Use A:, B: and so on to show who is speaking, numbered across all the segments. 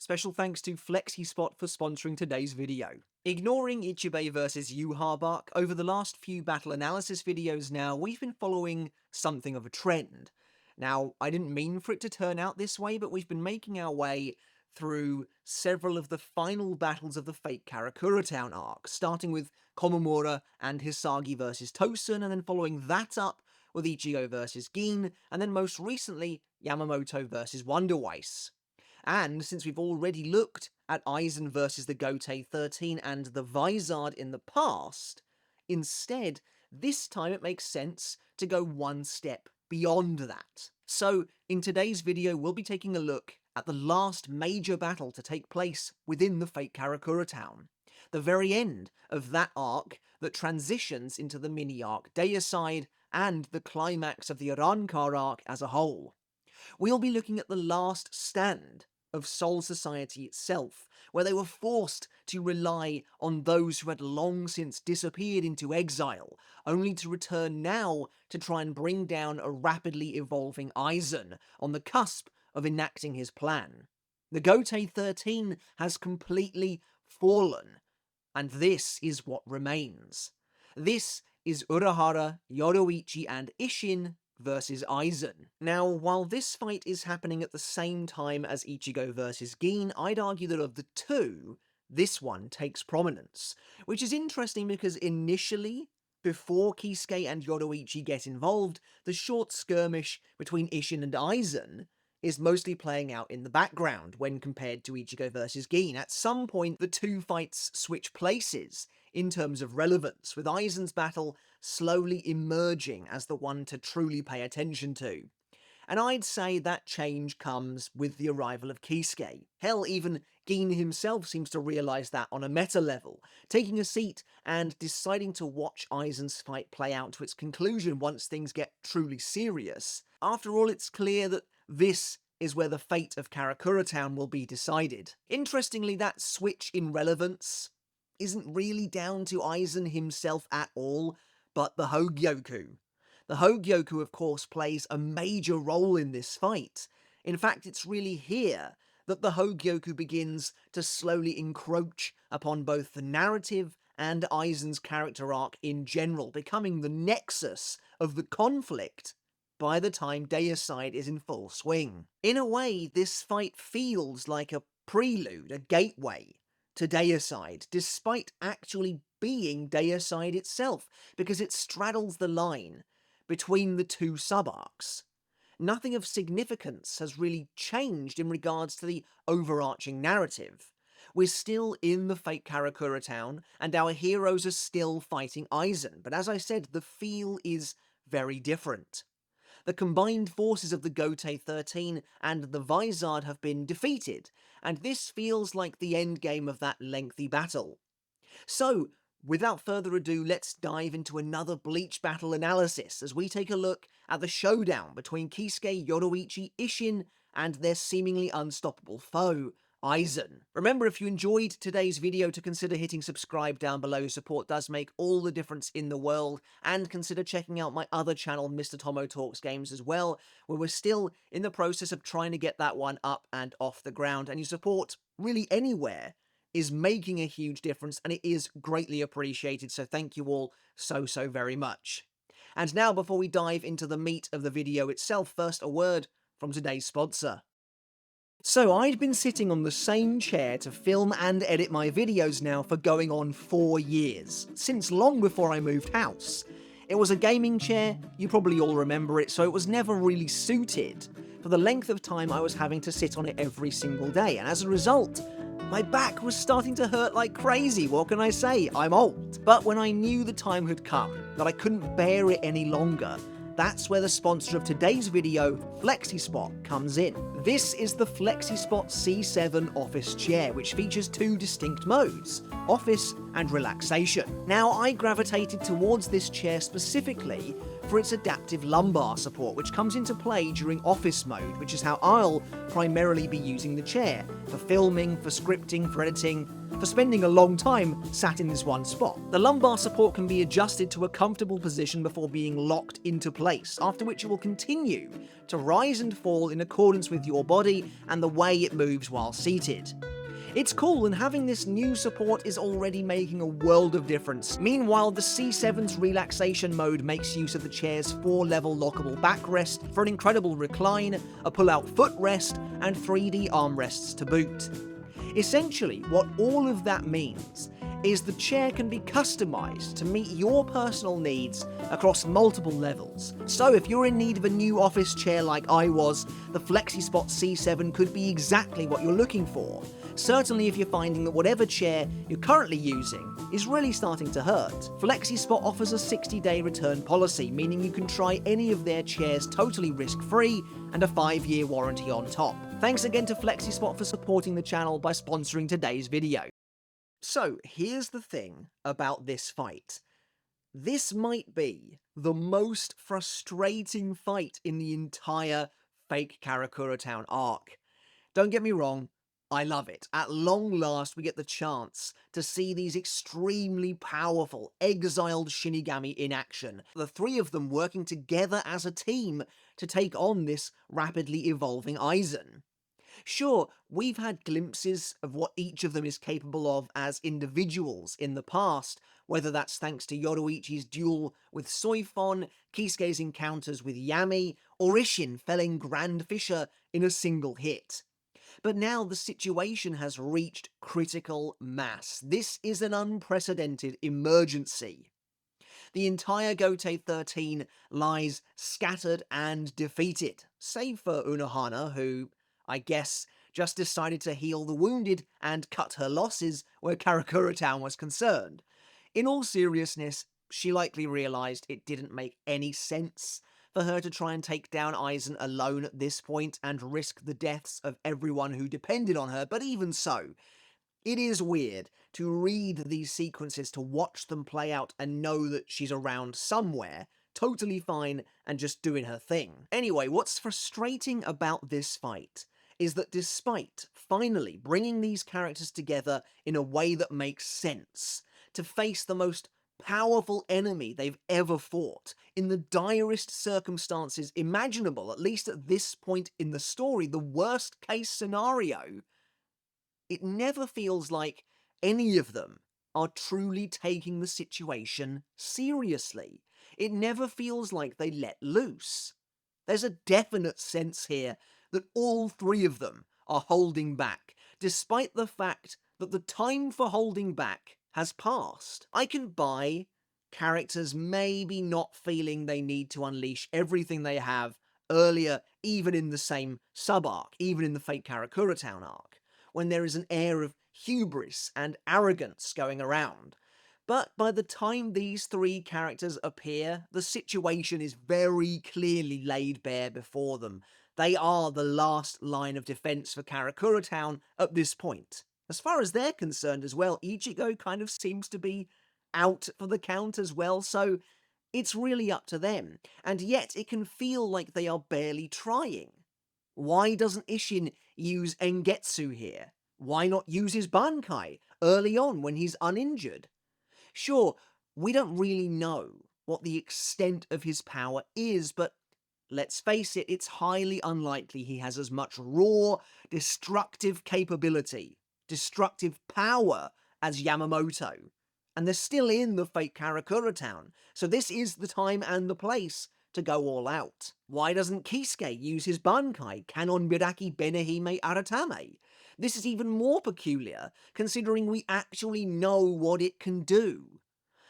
A: Special thanks to FlexiSpot for sponsoring today's video. Ignoring Ichibei vs Yhwach, over the last few battle analysis videos now, we've been following something of a trend. Now, I didn't mean for it to turn out this way, but we've been making our way through several of the final battles of the fake Karakura Town arc, starting with Komamura and Hisagi vs Tosen, and then following that up with Ichigo vs Gin, and then most recently, Yamamoto vs Wonderweiss. And since we've already looked at Aizen versus the Gotei 13 and the Vizard in the past, instead, this time it makes sense to go one step beyond that. So, in today's video, we'll be taking a look at the last major battle to take place within the fake Karakura Town. The very end of that arc that transitions into the mini-arc Deicide and the climax of the Arrancar arc as a whole. We'll be looking at the last stand of Soul Society itself, where they were forced to rely on those who had long since disappeared into exile, only to return now to try and bring down a rapidly evolving Aizen on the cusp of enacting his plan. The Gotei 13 has completely fallen, and this is what remains. This is Urahara, Yoruichi, and Isshin versus Aizen. Now, while this fight is happening at the same time as Ichigo versus Gin, I'd argue that of the two, this one takes prominence. Which is interesting because initially, before Kisuke and Yoruichi get involved, the short skirmish between Isshin and Aizen is mostly playing out in the background when compared to Ichigo versus Gin. At some point, the two fights switch places in terms of relevance, with Aizen's battle slowly emerging as the one to truly pay attention to. And I'd say that change comes with the arrival of Kisuke. Hell, even Gin himself seems to realise that on a meta level, taking a seat and deciding to watch Aizen's fight play out to its conclusion once things get truly serious. After all, it's clear that this is where the fate of Karakura Town will be decided. Interestingly, that switch in relevance isn't really down to Aizen himself at all, but the Hogyoku. The Hogyoku, of course, plays a major role in this fight. In fact, it's really here that the Hogyoku begins to slowly encroach upon both the narrative and Aizen's character arc in general, becoming the nexus of the conflict by the time Deicide is in full swing. In a way, this fight feels like a prelude, a gateway to Deicide, despite actually being Deicide itself, because it straddles the line between the two sub-arcs. Nothing of significance has really changed in regards to the overarching narrative. We're still in the fake Karakura Town, and our heroes are still fighting Aizen, but as I said, the feel is very different. The combined forces of the Gotei 13 and the Vizard have been defeated, and this feels like the endgame of that lengthy battle. So, without further ado, let's dive into another Bleach Battle Analysis as we take a look at the showdown between Kisuke, Yoruichi, Isshin, and their seemingly unstoppable foe, Aizen. Remember, if you enjoyed today's video, to consider hitting subscribe down below. Support does make all the difference in the world, and consider checking out my other channel, Mr. Tomo Talks Games, as well, where we're still in the process of trying to get that one up and off the ground, and your support, really anywhere, is making a huge difference, and it is greatly appreciated, so thank you all so very much. And now, before we dive into the meat of the video itself, first a word from today's sponsor. So I'd been sitting on the same chair to film and edit my videos now for going on 4 years, since long before I moved house. It was a gaming chair, you probably all remember it, so it was never really suited for the length of time I was having to sit on it every single day, and as a result, my back was starting to hurt like crazy. What can I say? I'm old. But when I knew the time had come, that I couldn't bear it any longer, that's where the sponsor of today's video, FlexiSpot, comes in. This is the FlexiSpot C7 office chair, which features 2 distinct modes, office and relaxation. Now, I gravitated towards this chair specifically for its adaptive lumbar support, which comes into play during office mode, which is how I'll primarily be using the chair, for filming, for scripting, for editing, for spending a long time sat in this one spot. The lumbar support can be adjusted to a comfortable position before being locked into place, after which it will continue to rise and fall in accordance with your body and the way it moves while seated. It's cool, and having this new support is already making a world of difference. Meanwhile, the C7's relaxation mode makes use of the chair's 4-level lockable backrest for an incredible recline, a pull-out footrest, and 3D armrests to boot. Essentially, what all of that means is the chair can be customized to meet your personal needs across multiple levels. So if you're in need of a new office chair like I was, the FlexiSpot C7 could be exactly what you're looking for. Certainly if you're finding that whatever chair you're currently using is really starting to hurt. FlexiSpot offers a 60-day return policy, meaning you can try any of their chairs totally risk-free and a 5-year warranty on top. Thanks again to FlexiSpot for supporting the channel by sponsoring today's video. So here's the thing about this fight. This might be the most frustrating fight in the entire fake Karakura Town arc. Don't get me wrong, I love it. At long last, we get the chance to see these extremely powerful, exiled Shinigami in action. The three of them working together as a team to take on this rapidly evolving Aizen. Sure, we've had glimpses of what each of them is capable of as individuals in the past, whether that's thanks to Yoruichi's duel with Soifon, Kisuke's encounters with Yami, or Isshin felling Grand Fisher in a single hit. But now the situation has reached critical mass. This is an unprecedented emergency. The entire Gotei 13 lies scattered and defeated, save for Urahara, who, I guess, just decided to heal the wounded and cut her losses where Karakura Town was concerned. In all seriousness, she likely realised it didn't make any sense for her to try and take down Aizen alone at this point and risk the deaths of everyone who depended on her, but even so, it is weird to read these sequences, to watch them play out and know that she's around somewhere, totally fine and just doing her thing. Anyway, what's frustrating about this fight is that despite finally bringing these characters together in a way that makes sense, to face the most powerful enemy they've ever fought, in the direst circumstances imaginable, at least at this point in the story, the worst case scenario, it never feels like any of them are truly taking the situation seriously. It never feels like they let loose. There's a definite sense here that all three of them are holding back, despite the fact that the time for holding back has passed. I can buy characters maybe not feeling they need to unleash everything they have earlier, even in the same sub-arc, even in the fake Karakura Town arc, when there is an air of hubris and arrogance going around. But by the time these three characters appear, the situation is very clearly laid bare before them. They are the last line of defense for Karakura Town at this point. As far as they're concerned as well, Ichigo kind of seems to be out for the count as well, so it's really up to them. And yet it can feel like they are barely trying. Why doesn't Isshin use Engetsu here? Why not use his bankai early on when he's uninjured? Sure, we don't really know what the extent of his power is, but let's face it, it's highly unlikely he has as much raw, destructive capability, destructive power as Yamamoto. And they're still in the fake Karakura Town, so this is the time and the place to go all out. Why doesn't Kisuke use his bankai, Kanon Biraki Benehime Aratame? This is even more peculiar, considering we actually know what it can do.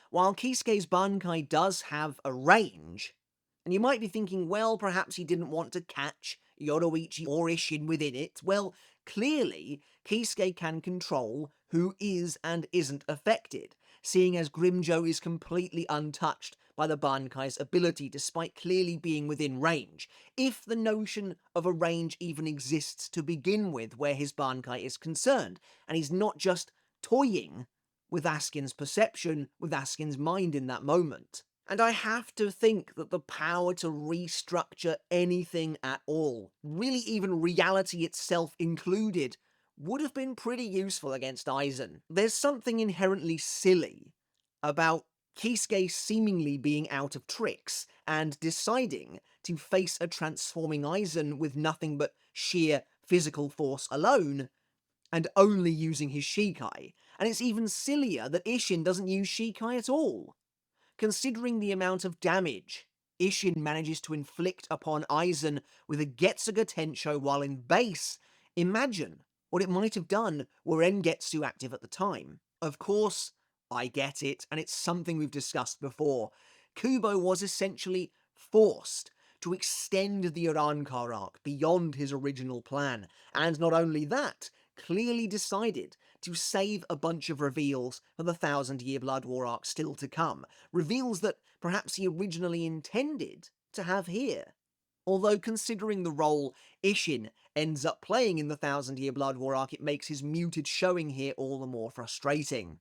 A: While Kisuke's bankai does have a range, and you might be thinking, well, perhaps he didn't want to catch Yoruichi or Isshin within it. Well, clearly, Kisuke can control who is and isn't affected, seeing as Grimmjow is completely untouched by the bankai's ability despite clearly being within range, if the notion of a range even exists to begin with where his bankai is concerned, and he's not just toying with Askin's perception, with Askin's mind in that moment. And I have to think that the power to restructure anything at all, really even reality itself included, would have been pretty useful against Aizen. There's something inherently silly about Kisuke seemingly being out of tricks and deciding to face a transforming Aizen with nothing but sheer physical force alone, and only using his Shikai. And it's even sillier that Isshin doesn't use Shikai at all. Considering the amount of damage Isshin manages to inflict upon Aizen with a Getsuga Tensho while in base, imagine what it might have done were Engetsu active at the time. Of course, I get it, and it's something we've discussed before. Kubo was essentially forced to extend the Urankar arc beyond his original plan, and not only that, clearly decided to save a bunch of reveals for the Thousand Year Blood War arc still to come, reveals that perhaps he originally intended to have here. Although considering the role Isshin ends up playing in the Thousand Year Blood War arc, it makes his muted showing here all the more frustrating.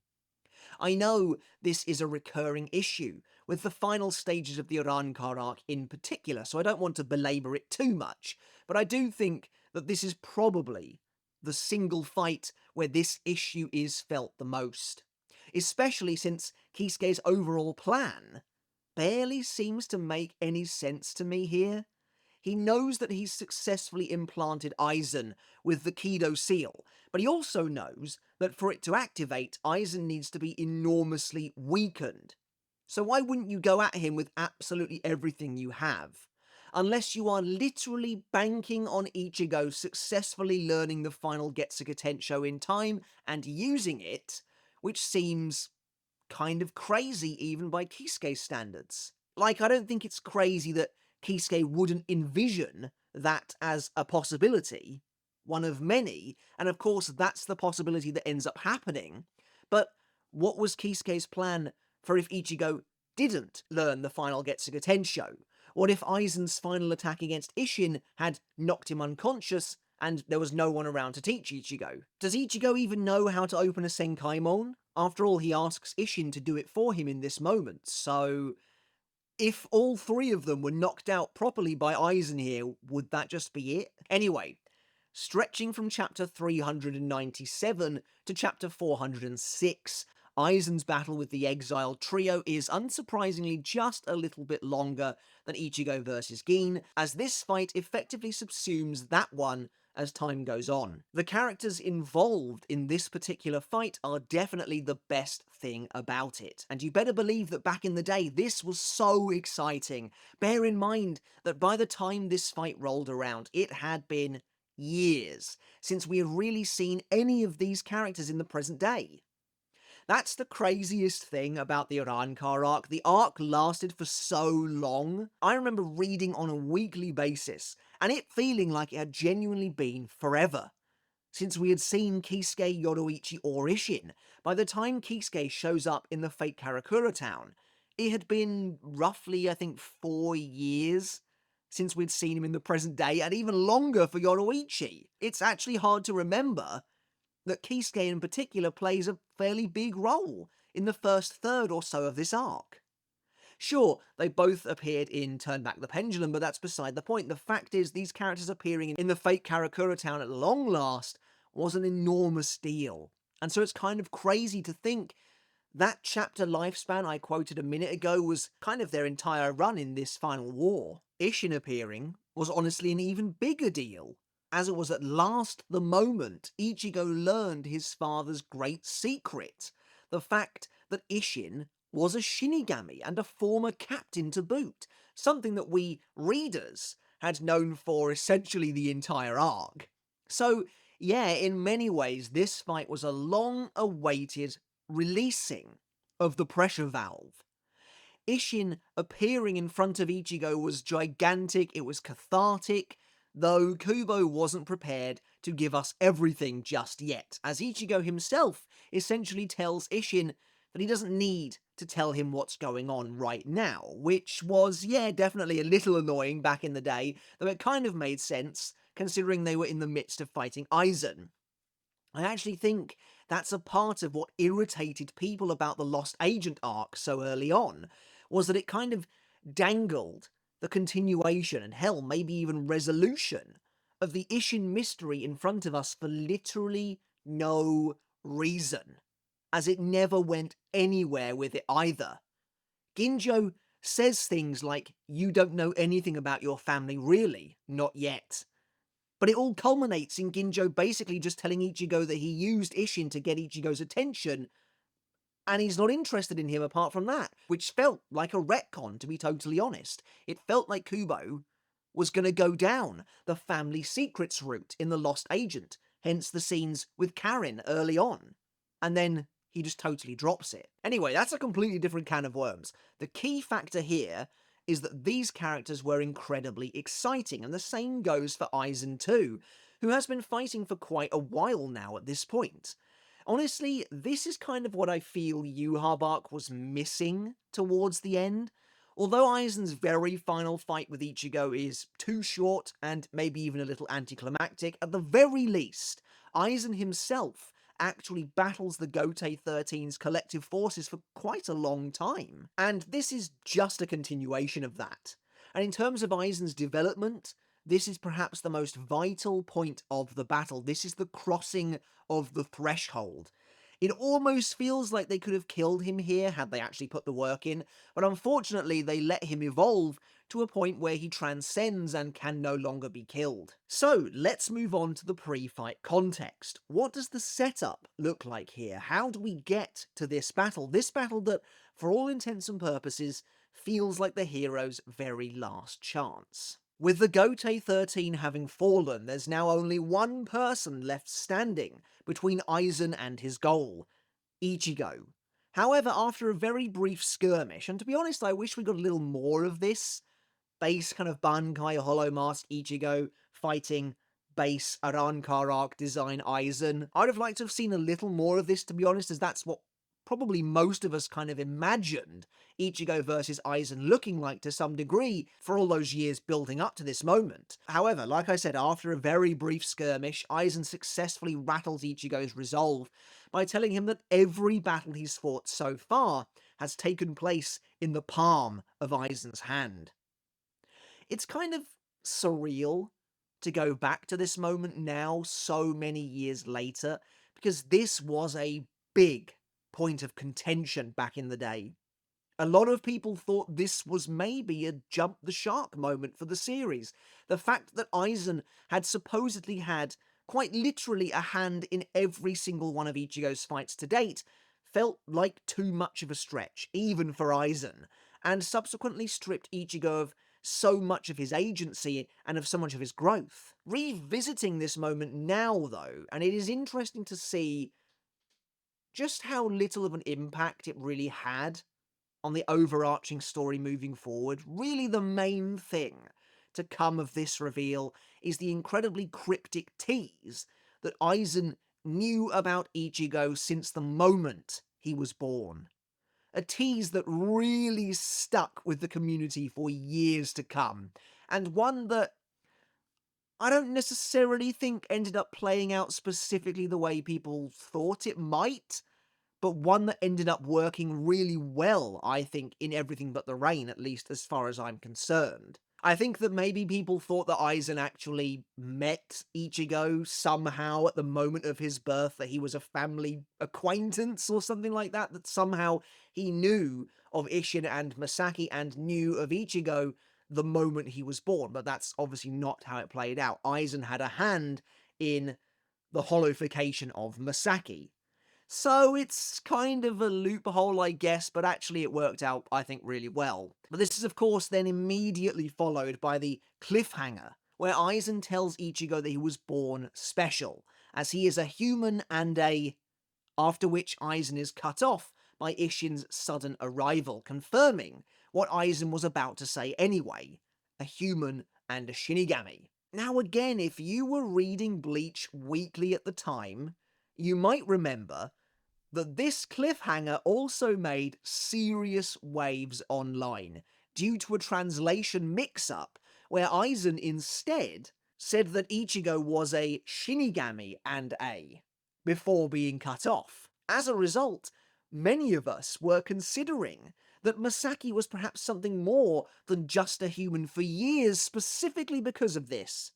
A: I know this is a recurring issue with the final stages of the Urankar arc in particular, so I don't want to belabor it too much, but I do think that this is probably the single fight where this issue is felt the most. Especially since Kisuke's overall plan barely seems to make any sense to me here. He knows that he's successfully implanted Aizen with the Kido seal, but he also knows that for it to activate, Aizen needs to be enormously weakened. So why wouldn't you go at him with absolutely everything you have? Unless you are literally banking on Ichigo successfully learning the final Getsuga Tensho in time and using it, which seems kind of crazy even by Kisuke's standards. Like, I don't think it's crazy that Kisuke wouldn't envision that as a possibility, one of many, and of course that's the possibility that ends up happening. But what was Kisuke's plan for if Ichigo didn't learn the final Getsuga Tensho? What if Aizen's final attack against Isshin had knocked him unconscious and there was no one around to teach Ichigo? Does Ichigo even know how to open a Senkaimon? After all, he asks Isshin to do it for him in this moment, so if all three of them were knocked out properly by Aizen here, would that just be it? Anyway, stretching from chapter 397 to chapter 406, Aizen's battle with the exiled trio is unsurprisingly just a little bit longer than Ichigo vs Gin, as this fight effectively subsumes that one as time goes on. The characters involved in this particular fight are definitely the best thing about it, and you better believe that back in the day this was so exciting. Bear in mind that by the time this fight rolled around, it had been years since we had really seen any of these characters in the present day. That's the craziest thing about the Urankar arc. The arc lasted for so long. I remember reading on a weekly basis, and it feeling like it had genuinely been forever since we had seen Kisuke, Yoruichi, or Isshin. By the time Kisuke shows up in the fake Karakura town, it had been roughly, I think, 4 years since we'd seen him in the present day, and even longer for Yoruichi. It's actually hard to remember that Kisuke in particular plays a fairly big role in the first third or so of this arc. Sure, they both appeared in Turn Back the Pendulum, but that's beside the point. The fact is, these characters appearing in the fake Karakura town at long last was an enormous deal. And so it's kind of crazy to think that chapter lifespan I quoted a minute ago was kind of their entire run in this final war. Isshin appearing was honestly an even bigger deal, as it was at last the moment Ichigo learned his father's great secret, the fact that Isshin was a Shinigami and a former captain to boot, something that we readers had known for essentially the entire arc. So yeah, in many ways this fight was a long-awaited releasing of the pressure valve. Isshin appearing in front of Ichigo was gigantic, it was cathartic, though Kubo wasn't prepared to give us everything just yet, as Ichigo himself essentially tells Isshin that he doesn't need to tell him what's going on right now, which was, yeah, definitely a little annoying back in the day, though it kind of made sense, considering they were in the midst of fighting Aizen. I actually think that's a part of what irritated people about the Lost Agent arc so early on, was that it kind of dangled the continuation and hell, maybe even resolution of the Isshin mystery in front of us for literally no reason, as it never went anywhere with it either. Ginjo says things like, "You don't know anything about your family, really, not yet." But it all culminates in Ginjo basically just telling Ichigo that he used Isshin to get Ichigo's attention, and he's not interested in him apart from that, which felt like a retcon, to be totally honest. It felt like Kubo was going to go down the family secrets route in The Lost Agent, hence the scenes with Karen early on. And then he just totally drops it. Anyway, that's a completely different can of worms. The key factor here is that these characters were incredibly exciting, and the same goes for Aizen too, who has been fighting for quite a while now at this point. Honestly, this is kind of what I feel Yhwach was missing towards the end. Although Aizen's very final fight with Ichigo is too short and maybe even a little anticlimactic, at the very least, Aizen himself actually battles the Gotei 13's collective forces for quite a long time. And this is just a continuation of that. And in terms of Aizen's development, this is perhaps the most vital point of the battle. This is the crossing of the threshold. It almost feels like they could have killed him here had they actually put the work in, but unfortunately they let him evolve to a point where he transcends and can no longer be killed. So let's move on to the pre-fight context. What does the setup look like here? How do we get to this battle? This battle that, for all intents and purposes, feels like the hero's very last chance. With the Gotei 13 having fallen, there's now only one person left standing between Aizen and his goal, Ichigo. However, after a very brief skirmish, and to be honest, I wish we got a little more of this, base kind of bankai hollow mask Ichigo fighting base Arankar arc design Aizen. I'd have liked to have seen a little more of this, to be honest, as that's what probably most of us kind of imagined Ichigo versus Aizen looking like to some degree for all those years building up to this moment. However, like I said, after a very brief skirmish, Aizen successfully rattles Ichigo's resolve by telling him that every battle he's fought so far has taken place in the palm of Aizen's hand. It's kind of surreal to go back to this moment now, so many years later, because this was a big point of contention back in the day. A lot of people thought this was maybe a jump the shark moment for the series. The fact that Aizen had supposedly had quite literally a hand in every single one of Ichigo's fights to date felt like too much of a stretch, even for Aizen, and subsequently stripped Ichigo of so much of his agency and of so much of his growth. Revisiting this moment now, though, and it is interesting to see just how little of an impact it really had on the overarching story moving forward. Really, the main thing to come of this reveal is the incredibly cryptic tease that Aizen knew about Ichigo since the moment he was born. A tease that really stuck with the community for years to come, and one that I don't necessarily think ended up playing out specifically the way people thought it might, but one that ended up working really well, I think, in Everything But the Rain, at least as far as I'm concerned. I think that maybe people thought that Aizen actually met Ichigo somehow at the moment of his birth, that he was a family acquaintance or something like that, that somehow he knew of Isshin and Masaki and knew of Ichigo the moment he was born, but that's obviously not how it played out. Aizen had a hand in the hollowification of Masaki. So it's kind of a loophole, I guess, but actually it worked out, I think, really well. But this is, of course, then immediately followed by the cliffhanger, where Aizen tells Ichigo that he was born special, as he is a human and a... After which Aizen is cut off by Isshin's sudden arrival, confirming what Aizen was about to say anyway, a human and a Shinigami. Now again, if you were reading Bleach weekly at the time, you might remember that this cliffhanger also made serious waves online due to a translation mix-up where Aizen instead said that Ichigo was a Shinigami and a, before being cut off. As a result, many of us were considering that Masaki was perhaps something more than just a human for years specifically because of this.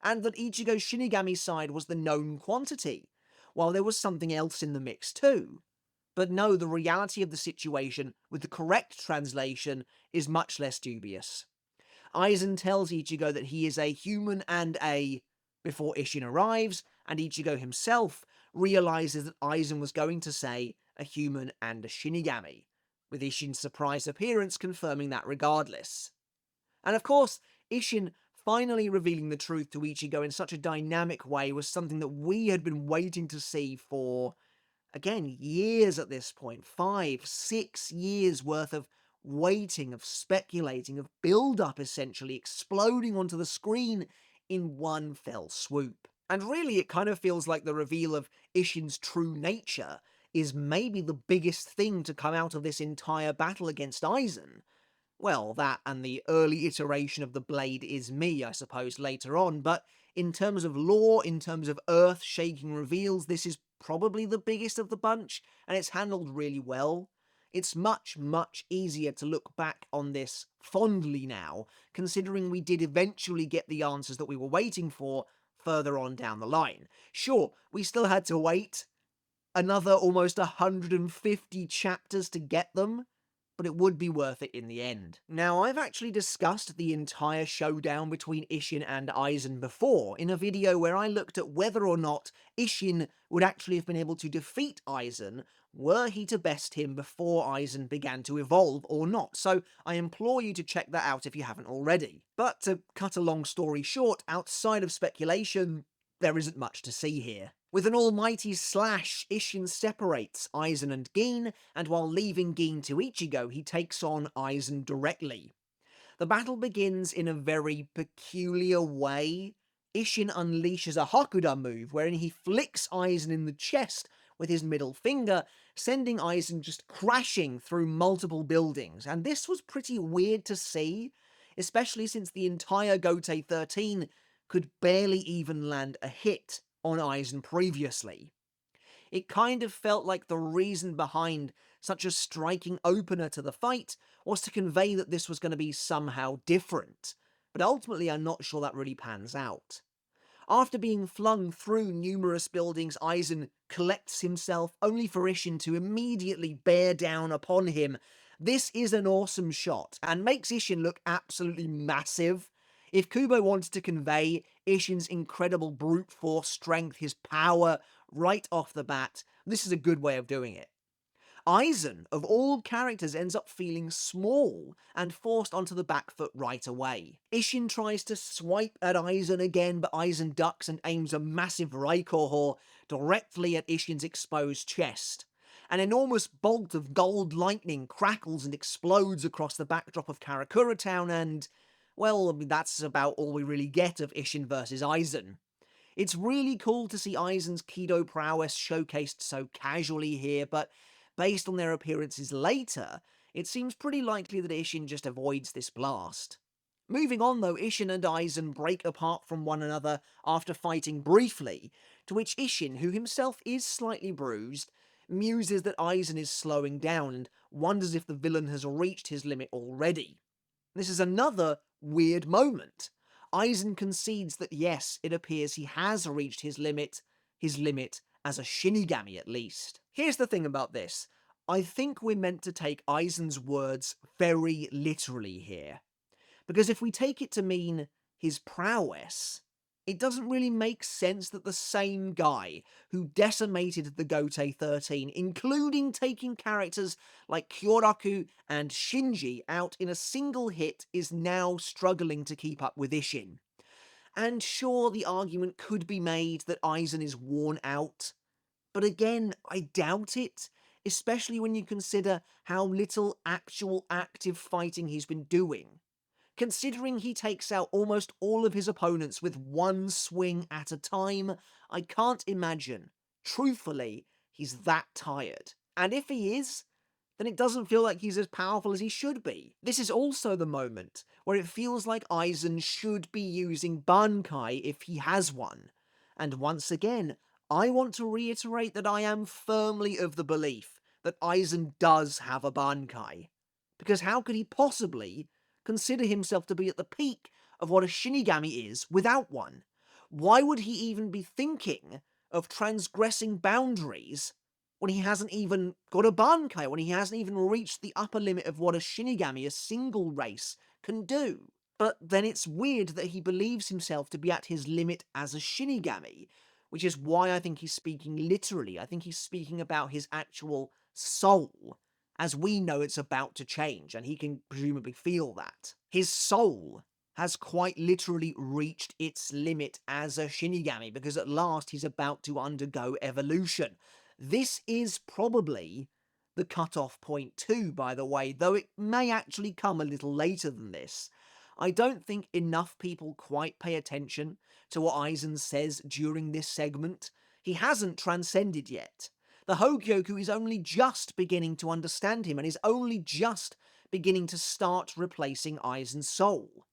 A: and that Ichigo's Shinigami side was the known quantity, while there was something else in the mix too. But no, the reality of the situation, with the correct translation, is much less dubious. Aizen tells Ichigo that he is a human and a... before Isshin arrives, and Ichigo himself realizes that Aizen was going to say a human and a Shinigami, with Isshin's surprise appearance confirming that regardless. And of course, Isshin finally revealing the truth to Ichigo in such a dynamic way was something that we had been waiting to see for, again, years at this point. 5, 6 years worth of waiting, of speculating, of build-up essentially, exploding onto the screen in one fell swoop. And really, it kind of feels like the reveal of Isshin's true nature is maybe the biggest thing to come out of this entire battle against Aizen. Well, that and the early iteration of the blade is me, I suppose, later on, but in terms of lore, in terms of earth-shaking reveals, this is probably the biggest of the bunch, and it's handled really well. It's much, much easier to look back on this fondly now, considering we did eventually get the answers that we were waiting for further on down the line. Sure, we still had to wait another almost 150 chapters to get them, but it would be worth it in the end. Now, I've actually discussed the entire showdown between Isshin and Aizen before, in a video where I looked at whether or not Isshin would actually have been able to defeat Aizen were he to best him before Aizen began to evolve or not, so I implore you to check that out if you haven't already. But to cut a long story short, outside of speculation, there isn't much to see here. With an almighty slash, Isshin separates Aizen and Gin, and while leaving Gin to Ichigo, he takes on Aizen directly. The battle begins in a very peculiar way. Isshin unleashes a Hakuda move, wherein he flicks Aizen in the chest with his middle finger, sending Aizen just crashing through multiple buildings, and this was pretty weird to see, especially since the entire Gotei 13 could barely even land a hit on Aizen previously. It kind of felt like the reason behind such a striking opener to the fight was to convey that this was going to be somehow different, but ultimately I'm not sure that really pans out. After being flung through numerous buildings, Aizen collects himself, only for Isshin to immediately bear down upon him. This is an awesome shot, and makes Isshin look absolutely massive. If Kubo wanted to convey Isshin's incredible brute force strength, his power, right off the bat, this is a good way of doing it. Aizen, of all characters, ends up feeling small and forced onto the back foot right away. Isshin tries to swipe at Aizen again, but Aizen ducks and aims a massive Raikoho directly at Isshin's exposed chest. An enormous bolt of gold lightning crackles and explodes across the backdrop of Karakura Town, and, well, that's about all we really get of Isshin versus Aizen. It's really cool to see Aizen's Kido prowess showcased so casually here, but based on their appearances later, it seems pretty likely that Isshin just avoids this blast. Moving on though, Isshin and Aizen break apart from one another after fighting briefly, to which Isshin, who himself is slightly bruised, muses that Aizen is slowing down and wonders if the villain has reached his limit already. This is another weird moment. Aizen concedes that yes, it appears he has reached his limit as a Shinigami at least. Here's the thing about this. I think we're meant to take Aizen's words very literally here. Because if we take it to mean his prowess, it doesn't really make sense that the same guy who decimated the Gotei 13, including taking characters like Kyoraku and Shinji out in a single hit, is now struggling to keep up with Isshin. And sure, the argument could be made that Aizen is worn out, but again, I doubt it, especially when you consider how little actual active fighting he's been doing. Considering he takes out almost all of his opponents with one swing at a time, I can't imagine, truthfully, he's that tired. And if he is, then it doesn't feel like he's as powerful as he should be. This is also the moment where it feels like Aizen should be using bankai if he has one. And once again, I want to reiterate that I am firmly of the belief that Aizen does have a bankai. Because how could he possibly consider himself to be at the peak of what a Shinigami is without one? Why would he even be thinking of transgressing boundaries when he hasn't even got a bankai, when he hasn't even reached the upper limit of what a Shinigami, a single race, can do? But then it's weird that he believes himself to be at his limit as a Shinigami, which is why I think he's speaking literally. I think he's speaking about his actual soul, as we know it's about to change, and he can presumably feel that. His soul has quite literally reached its limit as a Shinigami, because at last he's about to undergo evolution. This is probably the cutoff point too, by the way, though it may actually come a little later than this. I don't think enough people quite pay attention to what Aizen says during this segment. He hasn't transcended yet. The Hogyoku is only just beginning to understand him and is only just beginning to start replacing Aizen's soul.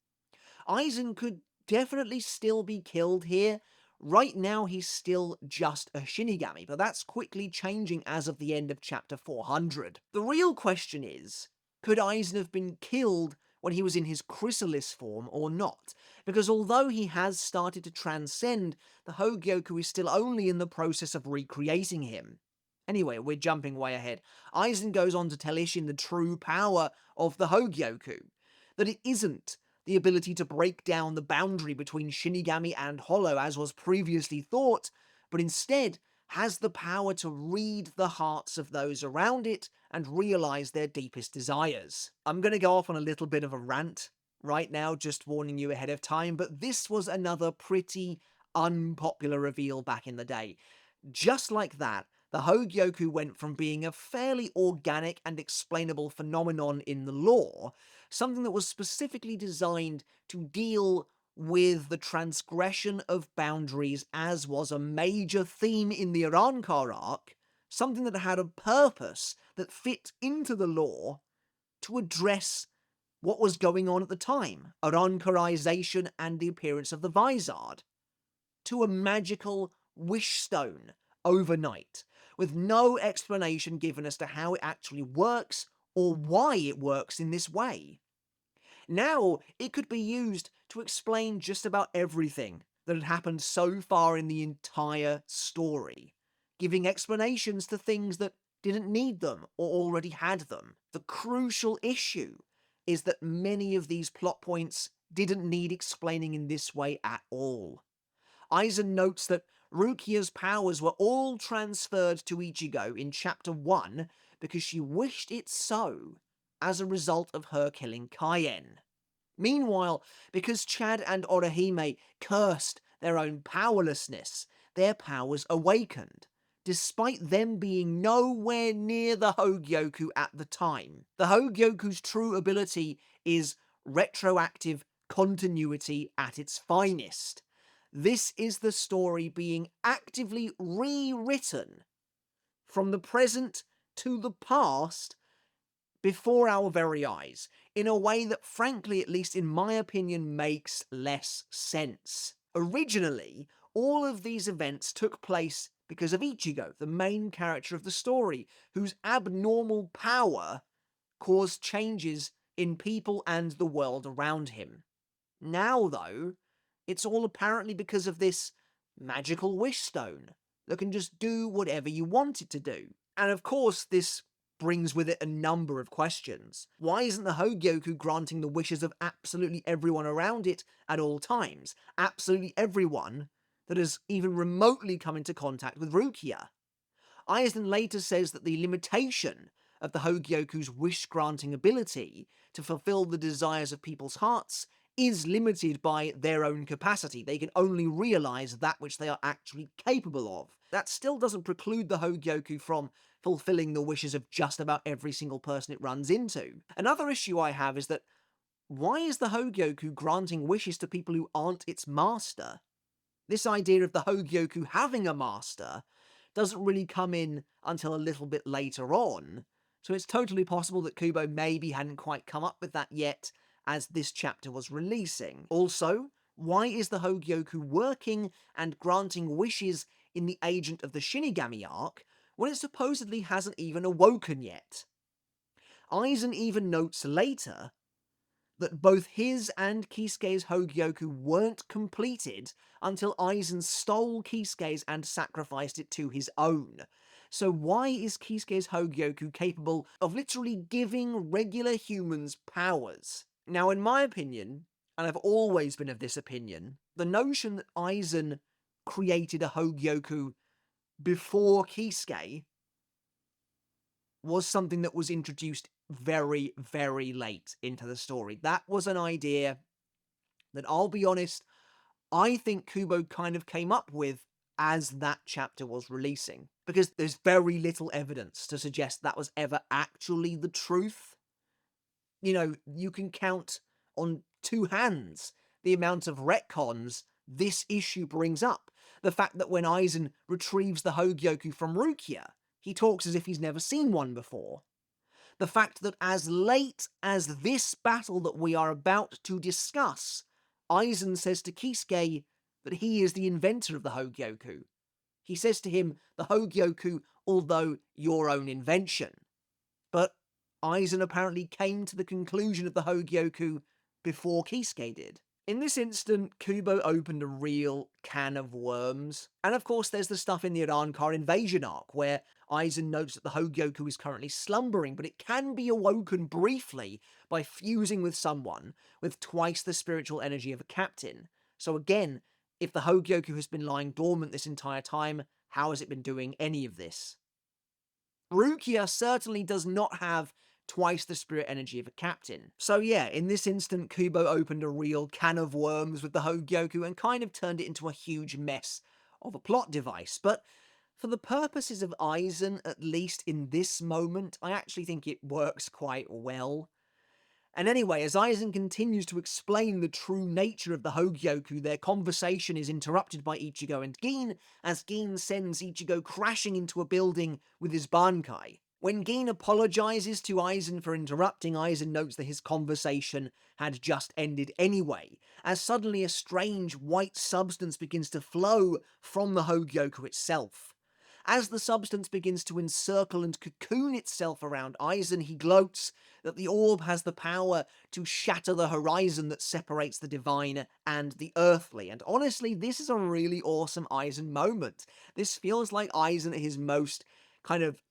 A: Aizen could definitely still be killed here. Right now he's still just a Shinigami, but that's quickly changing as of the end of chapter 400. The real question is, could Aizen have been killed when he was in his chrysalis form or not? Because although he has started to transcend, the Hogyoku is still only in the process of recreating him. Anyway, we're jumping way ahead. Aizen goes on to tell Isshin the true power of the Hogyoku, that it isn't the ability to break down the boundary between Shinigami and Hollow as was previously thought, but instead has the power to read the hearts of those around it and realize their deepest desires. I'm going to go off on a little bit of a rant right now, just warning you ahead of time, but this was another pretty unpopular reveal back in the day. Just like that, the Hogyoku went from being a fairly organic and explainable phenomenon in the lore, something that was specifically designed to deal with the transgression of boundaries as was a major theme in the Urahara arc, something that had a purpose that fit into the lore to address what was going on at the time, Uraharaization and the appearance of the Vizard, to a magical wish stone overnight, with no explanation given as to how it actually works or why it works in this way. Now, it could be used to explain just about everything that had happened so far in the entire story, giving explanations to things that didn't need them or already had them. The crucial issue is that many of these plot points didn't need explaining in this way at all. Aizen notes that Rukia's powers were all transferred to Ichigo in chapter 1 because she wished it so, as a result of her killing Cayenne. Meanwhile, because Chad and Orihime cursed their own powerlessness, their powers awakened, despite them being nowhere near the Hogyoku at the time. The Hogyoku's true ability is retroactive continuity at its finest. This is the story being actively rewritten from the present to the past before our very eyes, in a way that frankly, at least in my opinion, makes less sense. Originally, all of these events took place because of Ichigo, the main character of the story, whose abnormal power caused changes in people and the world around him. Now, though, it's all apparently because of this magical wish stone that can just do whatever you want it to do. And of course, this brings with it a number of questions. Why isn't the Hogyoku granting the wishes of absolutely everyone around it at all times? Absolutely everyone that has even remotely come into contact with Rukia. Aizen later says that the limitation of the Hogyoku's wish-granting ability to fulfill the desires of people's hearts is limited by their own capacity. They can only realize that which they are actually capable of. That still doesn't preclude the Hogyoku from fulfilling the wishes of just about every single person it runs into. Another issue I have is that why is the Hogyoku granting wishes to people who aren't its master? This idea of the Hogyoku having a master doesn't really come in until a little bit later on, so it's totally possible that Kubo maybe hadn't quite come up with that yet as this chapter was releasing. Also, why is the Hogyoku working and granting wishes in the Agent of the Shinigami arc when it supposedly hasn't even awoken yet? Aizen even notes later that both his and Kisuke's Hogyoku weren't completed until Aizen stole Kisuke's and sacrificed it to his own. So why is Kisuke's Hogyoku capable of literally giving regular humans powers? Now, in my opinion, and I've always been of this opinion, the notion that Aizen created a Hogyoku before Kisuke was something that was introduced very, very late into the story. That was an idea that, I'll be honest, I think Kubo kind of came up with as that chapter was releasing. Because there's very little evidence to suggest that was ever actually the truth. You know, you can count on two hands the amount of retcons this issue brings up. The fact that when Aizen retrieves the Hogyoku from Rukia, he talks as if he's never seen one before. The fact that as late as this battle that we are about to discuss, Aizen says to Kisuke that he is the inventor of the Hogyoku. He says to him, the Hogyoku, although your own invention. But Aizen apparently came to the conclusion of the Hogyoku before Kisuke did. In this instant, Kubo opened a real can of worms. And of course there's the stuff in the Urahara invasion arc, where Aizen notes that the Hogyoku is currently slumbering, but it can be awoken briefly by fusing with someone with twice the spiritual energy of a captain. So again, if the Hogyoku has been lying dormant this entire time, how has it been doing any of this? Rukia certainly does not have twice the spirit energy of a captain. So yeah, in this instant, Kubo opened a real can of worms with the Hogyoku and kind of turned it into a huge mess of a plot device. But for the purposes of Aizen, at least in this moment, I actually think it works quite well. And anyway, as Aizen continues to explain the true nature of the Hogyoku, their conversation is interrupted by Ichigo and Gin, as Gin sends Ichigo crashing into a building with his bankai. When Gin apologizes to Aizen for interrupting, Aizen notes that his conversation had just ended anyway, as suddenly a strange white substance begins to flow from the Hogyoku itself. As the substance begins to encircle and cocoon itself around Aizen, he gloats that the orb has the power to shatter the horizon that separates the divine and the earthly. And honestly, this is a really awesome Aizen moment. This feels like Aizen at his most kind of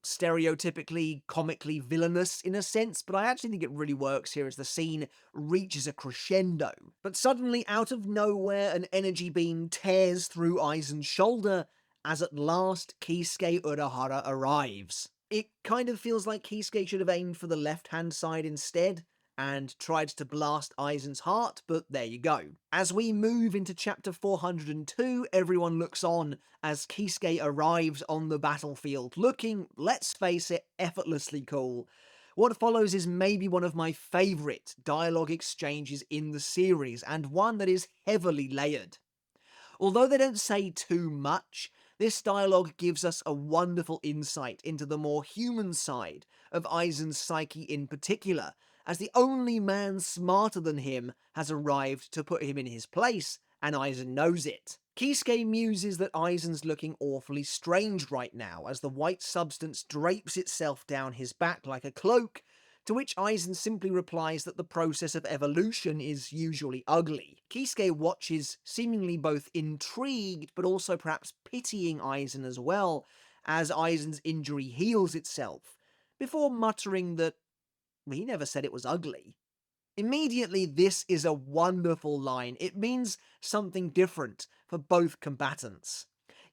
A: stereotypically, comically villainous in a sense, but I actually think it really works here as the scene reaches a crescendo. But suddenly, out of nowhere, an energy beam tears through Aizen's shoulder, as at last Kisuke Urahara arrives. It kind of feels like Kisuke should have aimed for the left-hand side instead, and tried to blast Aizen's heart, but there you go. As we move into chapter 402, everyone looks on as Kisuke arrives on the battlefield, looking, let's face it, effortlessly cool. What follows is maybe one of my favourite dialogue exchanges in the series, and one that is heavily layered. Although they don't say too much, this dialogue gives us a wonderful insight into the more human side of Aizen's psyche in particular, as the only man smarter than him has arrived to put him in his place, and Aizen knows it. Kisuke muses that Aizen's looking awfully strange right now, as the white substance drapes itself down his back like a cloak, to which Aizen simply replies that the process of evolution is usually ugly. Kisuke watches, seemingly both intrigued but also perhaps pitying Aizen as well, as Aizen's injury heals itself, before muttering that he never said it was ugly. Immediately, this is a wonderful line. It means something different for both combatants.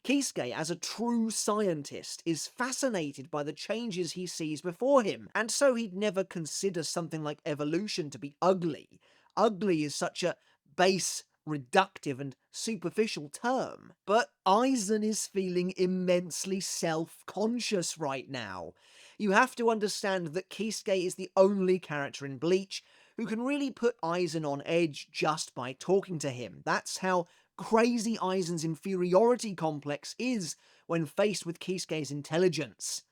A: Kisuke, as a true scientist, is fascinated by the changes he sees before him, and so he'd never consider something like evolution to be ugly. Ugly is such a base, reductive, and superficial term. But Aizen is feeling immensely self-conscious right now. You have to understand that Kisuke is the only character in Bleach who can really put Aizen on edge just by talking to him. That's how crazy Aizen's inferiority complex is when faced with Kisuke's intelligence.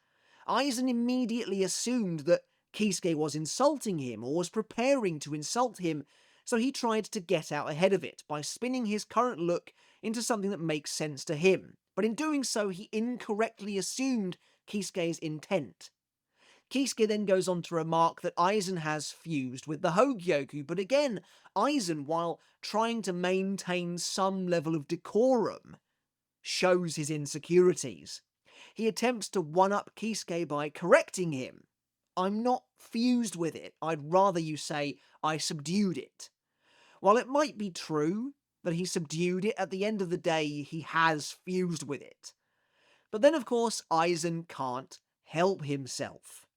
A: Aizen immediately assumed that Kisuke was insulting him or was preparing to insult him, so he tried to get out ahead of it by spinning his current look into something that makes sense to him. But in doing so, he incorrectly assumed Kisuke's intent. Kisuke then goes on to remark that Aizen has fused with the Hogyoku, but again, Aizen, while trying to maintain some level of decorum, shows his insecurities. He attempts to one-up Kisuke by correcting him. I'm not fused with it. I'd rather you say I subdued it. While it might be true that he subdued it, at the end of the day, he has fused with it. But then, of course, Aizen can't help himself.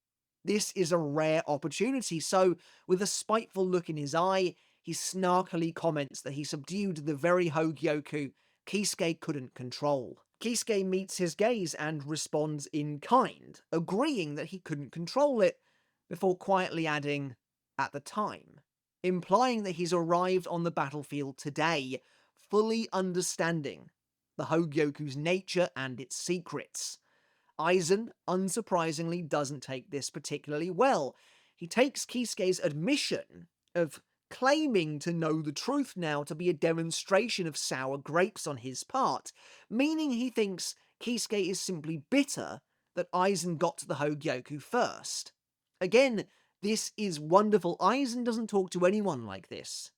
A: This is a rare opportunity, so with a spiteful look in his eye, he snarkily comments that he subdued the very Hogyoku Kisuke couldn't control. Kisuke meets his gaze and responds in kind, agreeing that he couldn't control it, before quietly adding, "at the time," implying that he's arrived on the battlefield today, fully understanding the Hogyoku's nature and its secrets. Aizen, unsurprisingly, doesn't take this particularly well. He takes Kisuke's admission of claiming to know the truth now to be a demonstration of sour grapes on his part, meaning he thinks Kisuke is simply bitter that Aizen got to the Hogyoku first. Again, this is wonderful. Aizen doesn't talk to anyone like this.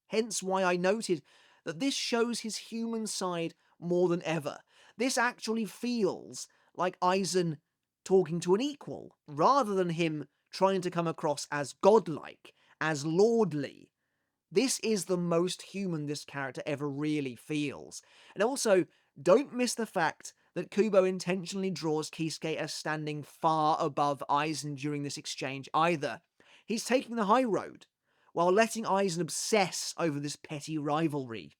A: Hence why I noted that this shows his human side more than ever. This actually feels like Aizen talking to an equal, rather than him trying to come across as godlike, as lordly. This is the most human this character ever really feels. And also, don't miss the fact that Kubo intentionally draws Kisuke as standing far above Aizen during this exchange either. He's taking the high road, while letting Aizen obsess over this petty rivalry.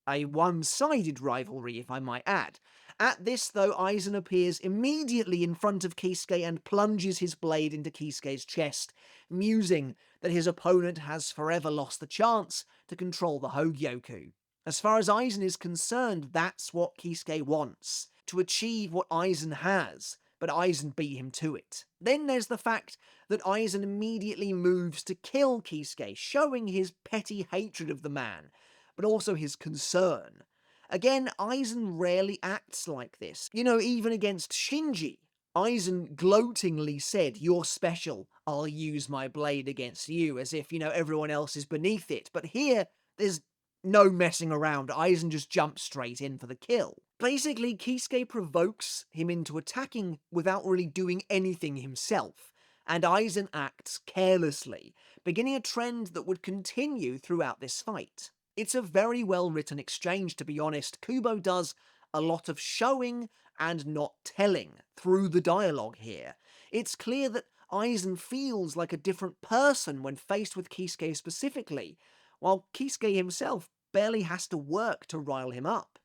A: A one-sided rivalry, if I might add. At this, though, Aizen appears immediately in front of Kisuke and plunges his blade into Kisuke's chest, musing that his opponent has forever lost the chance to control the Hogyoku. As far as Aizen is concerned, that's what Kisuke wants, to achieve what Aizen has, but Aizen beat him to it. Then there's the fact that Aizen immediately moves to kill Kisuke, showing his petty hatred of the man, but also his concern. Again, Aizen rarely acts like this. You know, even against Shinji, Aizen gloatingly said, "You're special, I'll use my blade against you," as if, everyone else is beneath it. But here, there's no messing around. Aizen just jumps straight in for the kill. Basically, Kisuke provokes him into attacking without really doing anything himself, and Aizen acts carelessly, beginning a trend that would continue throughout this fight. It's a very well written exchange, to be honest. Kubo does a lot of showing and not telling through the dialogue here. It's clear that Aizen feels like a different person when faced with Kisuke specifically, while Kisuke himself barely has to work to rile him up.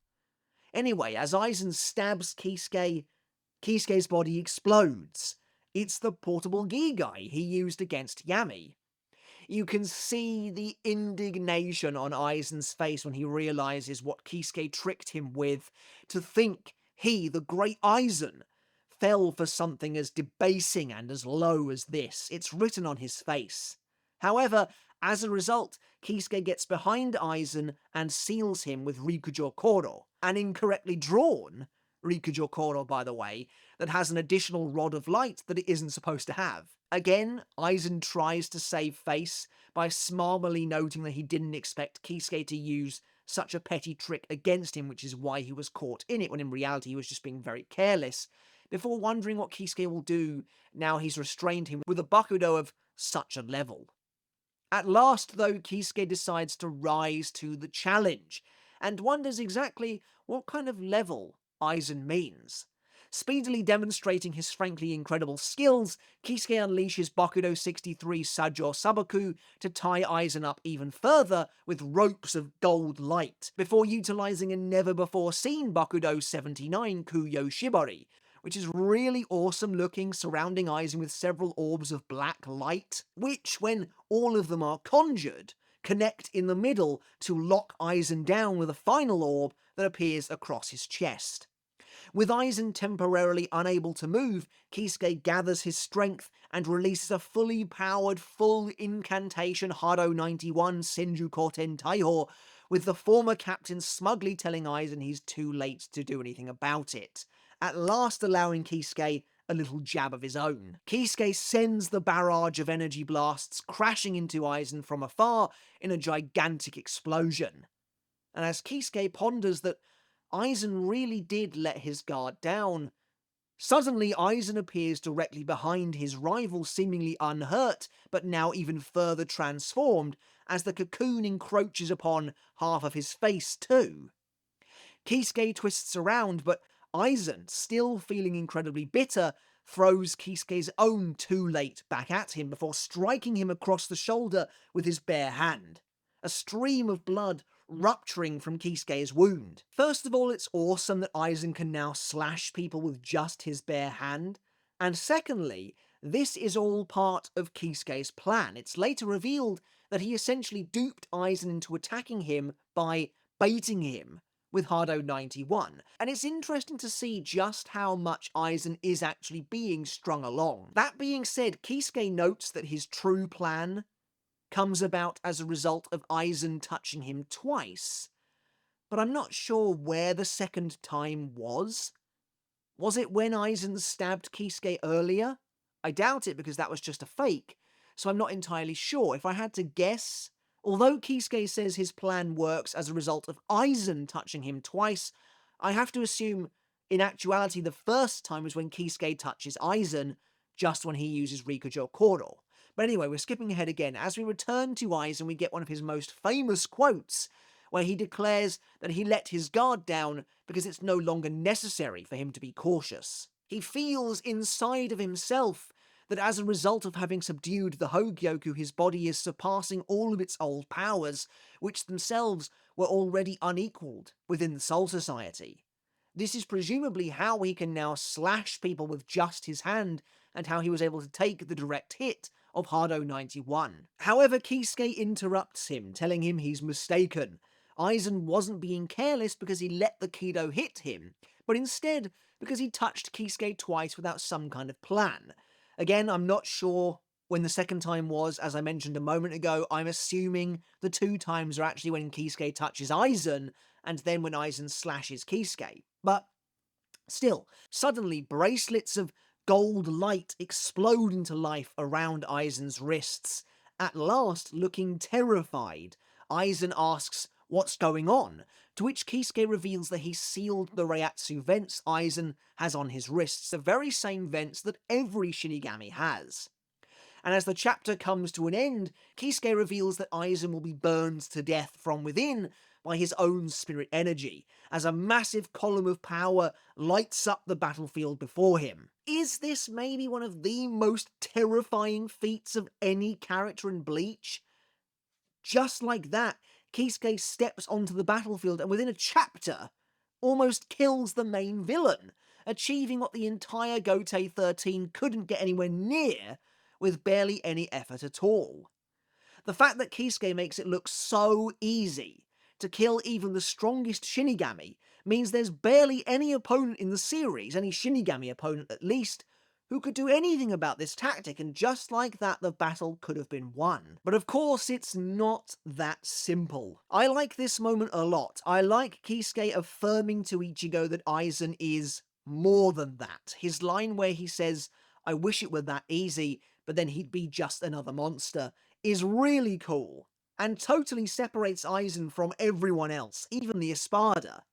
A: Anyway, as Aizen stabs Kisuke, Kisuke's body explodes. It's the portable Gigai he used against Yami. You can see the indignation on Aizen's face when he realizes what Kisuke tricked him with, to think he, the great Aizen, fell for something as debasing and as low as this. It's written on his face. However, as a result, Kisuke gets behind Aizen and seals him with Rikujo Koro, an incorrectly drawn Rikujo Koro, by the way, that has an additional rod of light that it isn't supposed to have. Again, Aizen tries to save face by smarmily noting that he didn't expect Kisuke to use such a petty trick against him, which is why he was caught in it, when in reality he was just being very careless, before wondering what Kisuke will do now he's restrained him with a Bakudo of such a level. At last, though, Kisuke decides to rise to the challenge, and wonders exactly what kind of level Aizen means. Speedily demonstrating his frankly incredible skills, Kisuke unleashes Bakudo 63 Sajo Sabaku to tie Aizen up even further with ropes of gold light, before utilizing a never-before-seen Bakudo 79 Kuyo Shibari, which is really awesome looking, surrounding Aizen with several orbs of black light, which, when all of them are conjured, connect in the middle to lock Aizen down with a final orb that appears across his chest. With Aizen temporarily unable to move, Kisuke gathers his strength and releases a fully powered, full incantation Hado 91 Senju Koten Taiho, with the former captain smugly telling Aizen he's too late to do anything about it, at last allowing Kisuke a little jab of his own. Kisuke sends the barrage of energy blasts crashing into Aizen from afar in a gigantic explosion. And as Kisuke ponders that Aizen really did let his guard down, suddenly Aizen appears directly behind his rival, seemingly unhurt, but now even further transformed, as the cocoon encroaches upon half of his face too. Kisuke twists around, but Aizen, still feeling incredibly bitter, throws Kisuke's own too late back at him before striking him across the shoulder with his bare hand. A stream of blood rupturing from Kisuke's wound. First of all, it's awesome that Aizen can now slash people with just his bare hand. And secondly, this is all part of Kisuke's plan. It's later revealed that he essentially duped Aizen into attacking him by baiting him with Hado 91, and it's interesting to see just how much Aizen is actually being strung along. That being said, Kisuke notes that his true plan comes about as a result of Aizen touching him twice, but I'm not sure where the second time was. Was it when Aizen stabbed Kisuke earlier? I doubt it because that was just a fake, so I'm not entirely sure. If I had to guess, although Kisuke says his plan works as a result of Aizen touching him twice, I have to assume in actuality the first time was when Kisuke touches Aizen, just when he uses Rikujo Koro. But anyway, we're skipping ahead again. As we return to Aizen, we get one of his most famous quotes, where he declares that he let his guard down because it's no longer necessary for him to be cautious. He feels inside of himself that as a result of having subdued the Hogyoku, his body is surpassing all of its old powers, which themselves were already unequaled within the Soul Society. This is presumably how he can now slash people with just his hand, and how he was able to take the direct hit of Hado 91. However, Kisuke interrupts him, telling him he's mistaken. Aizen wasn't being careless because he let the Kido hit him, but instead because he touched Kisuke twice without some kind of plan. Again, I'm not sure when the second time was, as I mentioned a moment ago. I'm assuming the two times are actually when Kisuke touches Aizen, and then when Aizen slashes Kisuke. But still, suddenly bracelets of gold light explode into life around Aizen's wrists. At last, looking terrified, Aizen asks what's going on, to which Kisuke reveals that he sealed the Reiatsu vents Aizen has on his wrists, the very same vents that every Shinigami has. And as the chapter comes to an end, Kisuke reveals that Aizen will be burned to death from within by his own spirit energy, as a massive column of power lights up the battlefield before him. Is this maybe one of the most terrifying feats of any character in Bleach? Just like that, Kisuke steps onto the battlefield and within a chapter almost kills the main villain, achieving what the entire Gotei 13 couldn't get anywhere near with barely any effort at all. The fact that Kisuke makes it look so easy to kill even the strongest Shinigami means there's barely any opponent in the series, any Shinigami opponent at least, who could do anything about this tactic, and just like that, the battle could have been won. But of course, it's not that simple. I like this moment a lot. I like Kisuke affirming to Ichigo that Aizen is more than that. His line where he says, "I wish it were that easy, but then he'd be just another monster," is really cool, and totally separates Aizen from everyone else, even the Espada.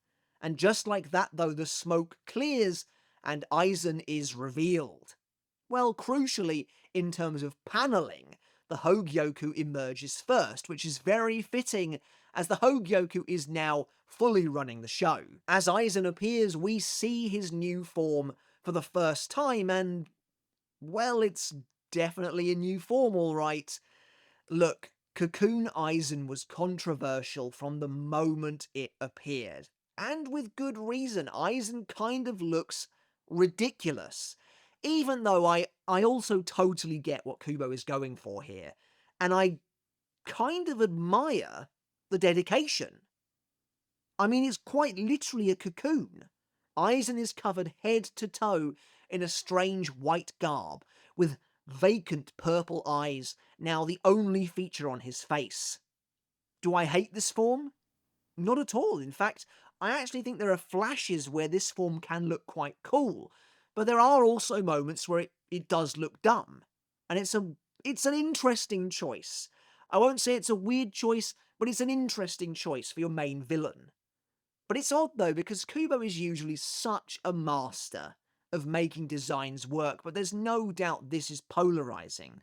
A: And just like that though, the smoke clears, and Aizen is revealed. Well, crucially, in terms of paneling, the Hogyoku emerges first, which is very fitting, as the Hogyoku is now fully running the show. As Aizen appears, we see his new form for the first time, and, well, it's definitely a new form, alright. Look, Cocoon Aizen was controversial from the moment it appeared. And with good reason. Aizen kind of looks ridiculous. Even though I also totally get what Kubo is going for here. And I kind of admire the dedication. I mean, it's quite literally a cocoon. Aizen is covered head to toe in a strange white garb, with vacant purple eyes, now the only feature on his face. Do I hate this form? Not at all. In fact, I actually think there are flashes where this form can look quite cool. But there are also moments where it does look dumb. And it's an interesting choice. I won't say it's a weird choice, but it's an interesting choice for your main villain. But it's odd though, because Kubo is usually such a master of making designs work, but there's no doubt this is polarizing.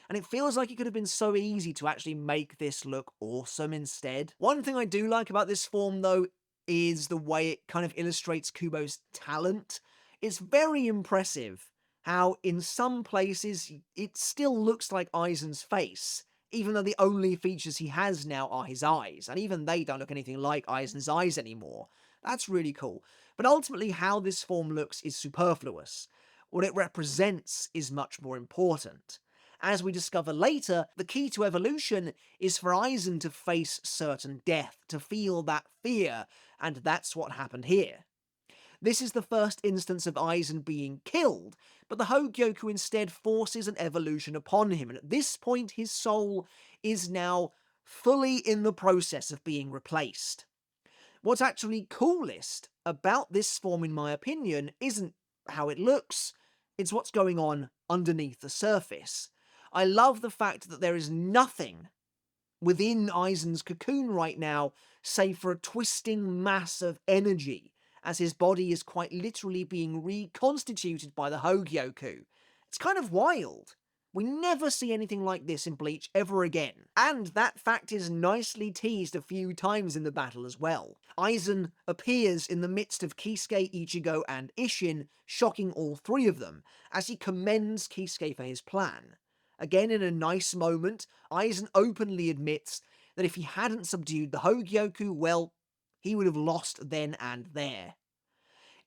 A: And it feels like it could have been so easy to actually make this look awesome instead. One thing I do like about this form though is the way it kind of illustrates Kubo's talent. It's very impressive how in some places it still looks like Aizen's face, even though the only features he has now are his eyes, and even they don't look anything like Aizen's eyes anymore. That's really cool. But ultimately how this form looks is superfluous. What it represents is much more important. As we discover later, the key to evolution is for Aizen to face certain death, to feel that fear, and that's what happened here. This is the first instance of Aizen being killed, but the Hogyoku instead forces an evolution upon him, and at this point his soul is now fully in the process of being replaced. What's actually coolest about this form, in my opinion, isn't how it looks, it's what's going on underneath the surface. I love the fact that there is nothing within Aizen's cocoon right now, save for a twisting mass of energy, as his body is quite literally being reconstituted by the Hogyoku. It's kind of wild. We never see anything like this in Bleach ever again. And that fact is nicely teased a few times in the battle as well. Aizen appears in the midst of Kisuke, Ichigo, and Isshin, shocking all three of them, as he commends Kisuke for his plan. Again, in a nice moment, Aizen openly admits that if he hadn't subdued the Hogyoku, well, he would have lost then and there.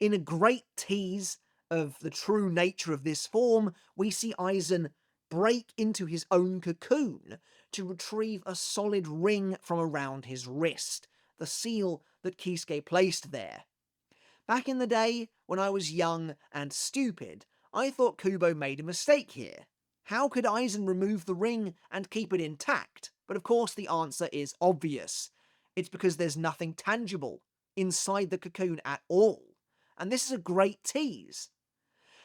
A: In a great tease of the true nature of this form, we see Aizen break into his own cocoon to retrieve a solid ring from around his wrist, the seal that Kisuke placed there. Back in the day, when I was young and stupid, I thought Kubo made a mistake here. How could Aizen remove the ring and keep it intact? But of course the answer is obvious. It's because there's nothing tangible inside the cocoon at all. And this is a great tease.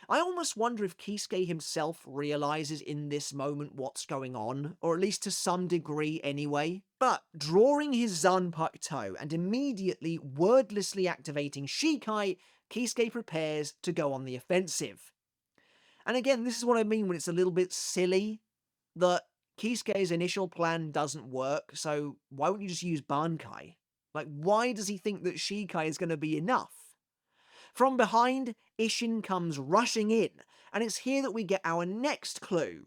A: I almost wonder if Kisuke himself realizes in this moment what's going on, or at least to some degree anyway. But drawing his Zanpakuto and immediately wordlessly activating Shikai, Kisuke prepares to go on the offensive. And again, this is what I mean when it's a little bit silly, that Kisuke's initial plan doesn't work, so why wouldn't you just use bankai? Like, why does he think that Shikai is going to be enough? From behind, Isshin comes rushing in, and it's here that we get our next clue.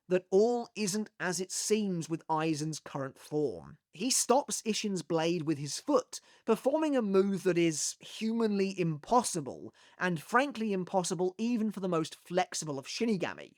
A: That all isn't as it seems with Aizen's current form. He stops Isshin's blade with his foot, performing a move that is humanly impossible, and frankly impossible even for the most flexible of Shinigami.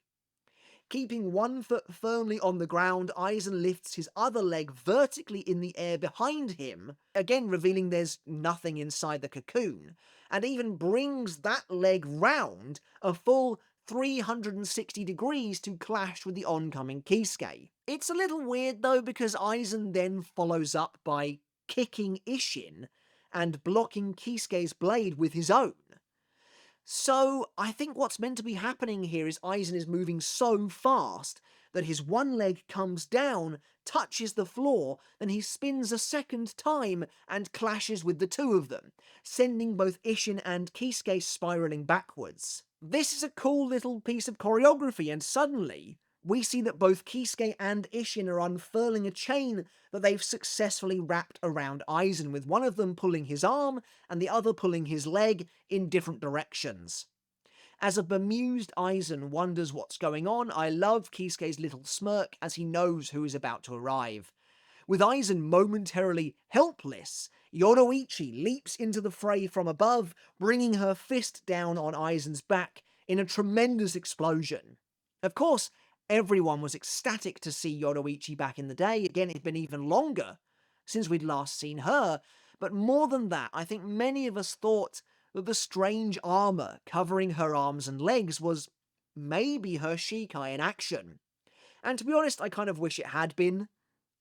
A: Keeping one foot firmly on the ground, Aizen lifts his other leg vertically in the air behind him, again revealing there's nothing inside the cocoon, and even brings that leg round a full 360 degrees to clash with the oncoming Kisuke. It's a little weird though, because Aizen then follows up by kicking Isshin and blocking Kisuke's blade with his own. So, I think what's meant to be happening here is Aizen is moving so fast that his one leg comes down, touches the floor, then he spins a second time and clashes with the two of them, sending both Isshin and Kisuke spiraling backwards. This is a cool little piece of choreography, and suddenly, we see that both Kisuke and Isshin are unfurling a chain that they've successfully wrapped around Aizen, with one of them pulling his arm and the other pulling his leg in different directions. As a bemused Aizen wonders what's going on, I love Kisuke's little smirk as he knows who is about to arrive. With Aizen momentarily helpless, Yoruichi leaps into the fray from above, bringing her fist down on Aizen's back in a tremendous explosion. Of course, everyone was ecstatic to see Yoruichi back in the day. Again, it'd been even longer since we'd last seen her, but more than that, I think many of us thought that the strange armor covering her arms and legs was maybe her Shikai in action. And to be honest, I kind of wish it had been.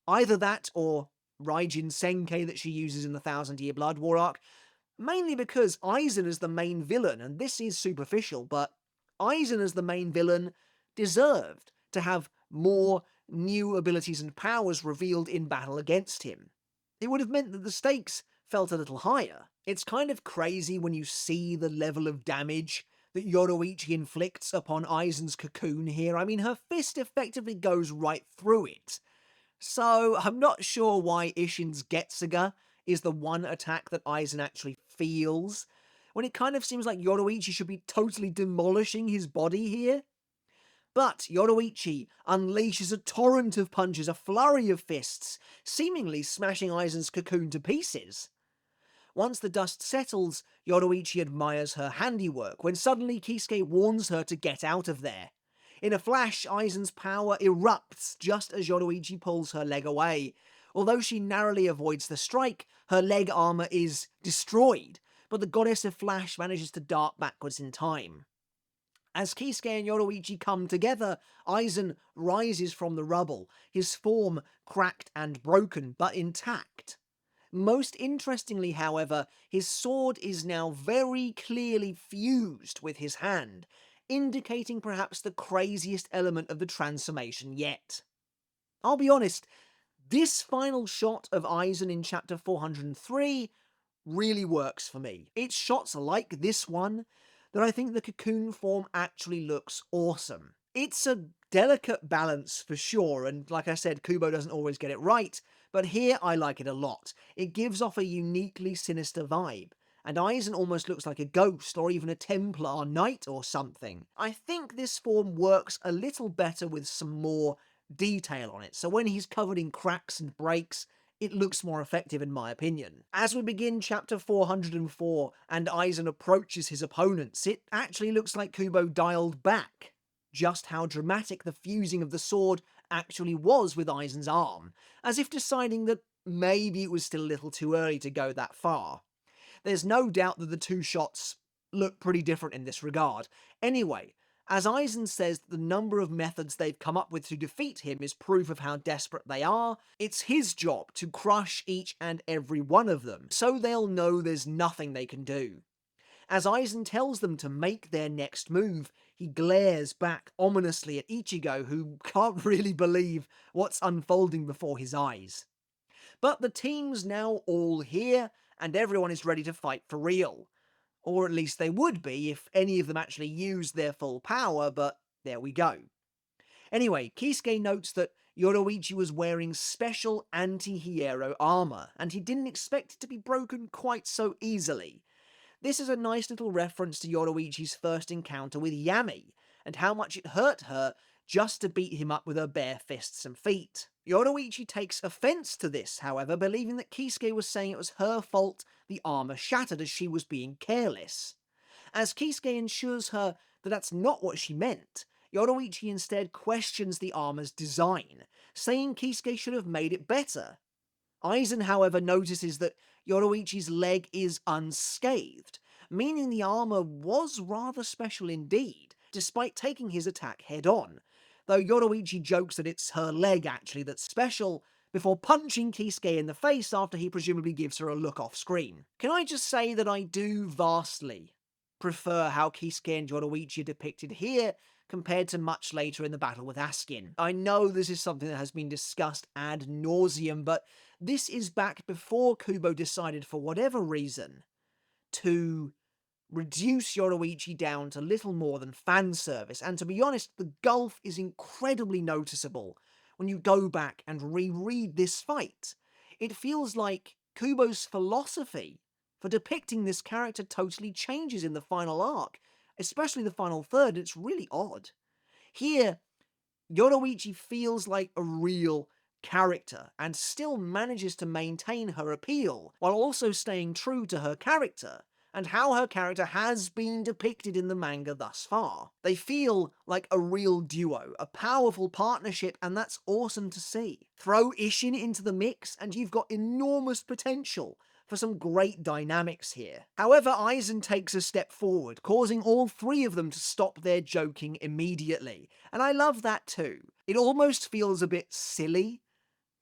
A: Either that or Raijin Senkei that she uses in the 1000 Year Blood War arc. Mainly because Aizen is the main villain, and this is superficial, but Aizen as the main villain deserved to have more new abilities and powers revealed in battle against him. It would have meant that the stakes felt a little higher. It's kind of crazy when you see the level of damage that Yoruichi inflicts upon Aizen's Cocoon here. I mean, her fist effectively goes right through it. So, I'm not sure why Isshin's Getsuga is the one attack that Aizen actually feels, when it kind of seems like Yoruichi should be totally demolishing his body here. But Yoruichi unleashes a torrent of punches, a flurry of fists, seemingly smashing Aizen's Cocoon to pieces. Once the dust settles, Yoruichi admires her handiwork, when suddenly Kisuke warns her to get out of there. In a flash, Aizen's power erupts just as Yoruichi pulls her leg away. Although she narrowly avoids the strike, her leg armor is destroyed, but the goddess of Flash manages to dart backwards in time. As Kisuke and Yoruichi come together, Aizen rises from the rubble, his form cracked and broken, but intact. Most interestingly, however, his sword is now very clearly fused with his hand, indicating perhaps the craziest element of the transformation yet. I'll be honest, this final shot of Aizen in chapter 403 really works for me. It's shots like this one that I think the Cocoon form actually looks awesome. It's a delicate balance for sure, and like I said, Kubo doesn't always get it right, but here I like it a lot. It gives off a uniquely sinister vibe, and Aizen almost looks like a ghost or even a Templar Knight or something. I think this form works a little better with some more detail on it, so when he's covered in cracks and breaks, it looks more effective in my opinion. As we begin chapter 404 and Aizen approaches his opponents, it actually looks like Kubo dialed back just how dramatic the fusing of the sword actually was with Aizen's arm, as if deciding that maybe it was still a little too early to go that far. There's no doubt that the two shots look pretty different in this regard. Anyway, as Aizen says the number of methods they've come up with to defeat him is proof of how desperate they are, it's his job to crush each and every one of them, so they'll know there's nothing they can do. As Aizen tells them to make their next move, he glares back ominously at Ichigo, who can't really believe what's unfolding before his eyes. But the team's now all here, and everyone is ready to fight for real. Or at least they would be if any of them actually used their full power, but there we go. Anyway, Kisuke notes that Yoruichi was wearing special anti-hero armor, and he didn't expect it to be broken quite so easily. This is a nice little reference to Yoruichi's first encounter with Yami, and how much it hurt her just to beat him up with her bare fists and feet. Yoruichi takes offense to this, however, believing that Kisuke was saying it was her fault the armor shattered as she was being careless. As Kisuke ensures her that that's not what she meant, Yoruichi instead questions the armor's design, saying Kisuke should have made it better. Aizen, however, notices that Yoruichi's leg is unscathed, meaning the armor was rather special indeed, despite taking his attack head-on, though Yoruichi jokes that it's her leg actually that's special, before punching Kisuke in the face after he presumably gives her a look off-screen. Can I just say that I do vastly prefer how Kisuke and Yoruichi are depicted here compared to much later in the battle with Askin. I know this is something that has been discussed ad nauseum, but this is back before Kubo decided for whatever reason to reduce Yoruichi down to little more than fan service, and to be honest, the gulf is incredibly noticeable when you go back and reread this fight. It feels like Kubo's philosophy for depicting this character totally changes in the final arc, especially the final third. It's really odd. Here, Yoruichi feels like a real character and still manages to maintain her appeal while also staying true to her character and how her character has been depicted in the manga thus far. They feel like a real duo, a powerful partnership, and that's awesome to see. Throw Isshin into the mix and you've got enormous potential for some great dynamics here. However, Aizen takes a step forward, causing all three of them to stop their joking immediately, and I love that too. It almost feels a bit silly,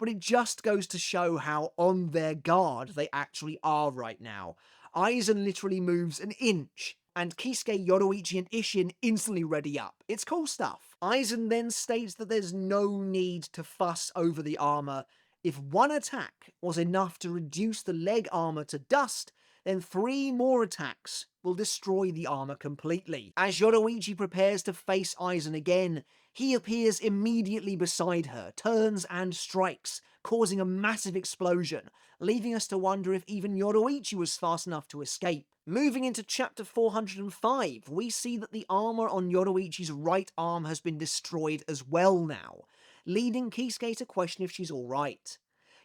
A: but it just goes to show how on their guard they actually are right now. Aizen literally moves an inch, and Kisuke, Yoruichi, and Isshin instantly ready up. It's cool stuff. Aizen then states that there's no need to fuss over the armor. If one attack was enough to reduce the leg armor to dust, then 3 more attacks will destroy the armor completely. As Yoruichi prepares to face Aizen again, he appears immediately beside her, turns and strikes, causing a massive explosion, leaving us to wonder if even Yoruichi was fast enough to escape. Moving into chapter 405, we see that the armor on Yoruichi's right arm has been destroyed as well now, leading Kisuke to question if she's alright.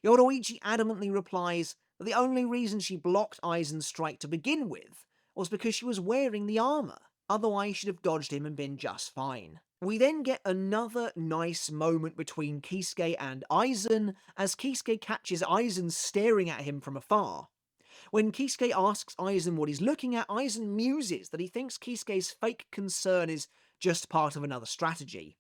A: Yoruichi adamantly replies that the only reason she blocked Aizen's strike to begin with was because she was wearing the armor, otherwise she'd have dodged him and been just fine. We then get another nice moment between Kisuke and Aizen, as Kisuke catches Aizen staring at him from afar. When Kisuke asks Aizen what he's looking at, Aizen muses that he thinks Kisuke's fake concern is just part of another strategy.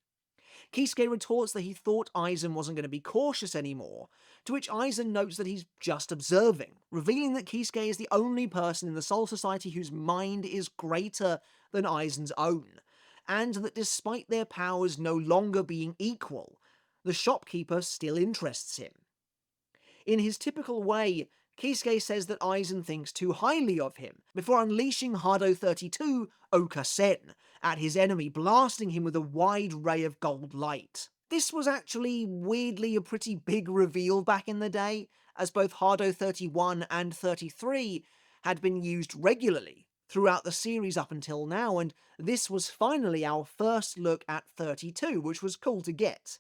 A: Kisuke retorts that he thought Aizen wasn't going to be cautious anymore, to which Aizen notes that he's just observing, revealing that Kisuke is the only person in the Soul Society whose mind is greater than Aizen's own, and that despite their powers no longer being equal, the shopkeeper still interests him. In his typical way, Kisuke says that Aizen thinks too highly of him, before unleashing Hado 32 Okasen at his enemy, blasting him with a wide ray of gold light. This was actually weirdly a pretty big reveal back in the day, as both Hado 31 and 33 had been used regularly throughout the series up until now, and this was finally our first look at 32, which was cool to get.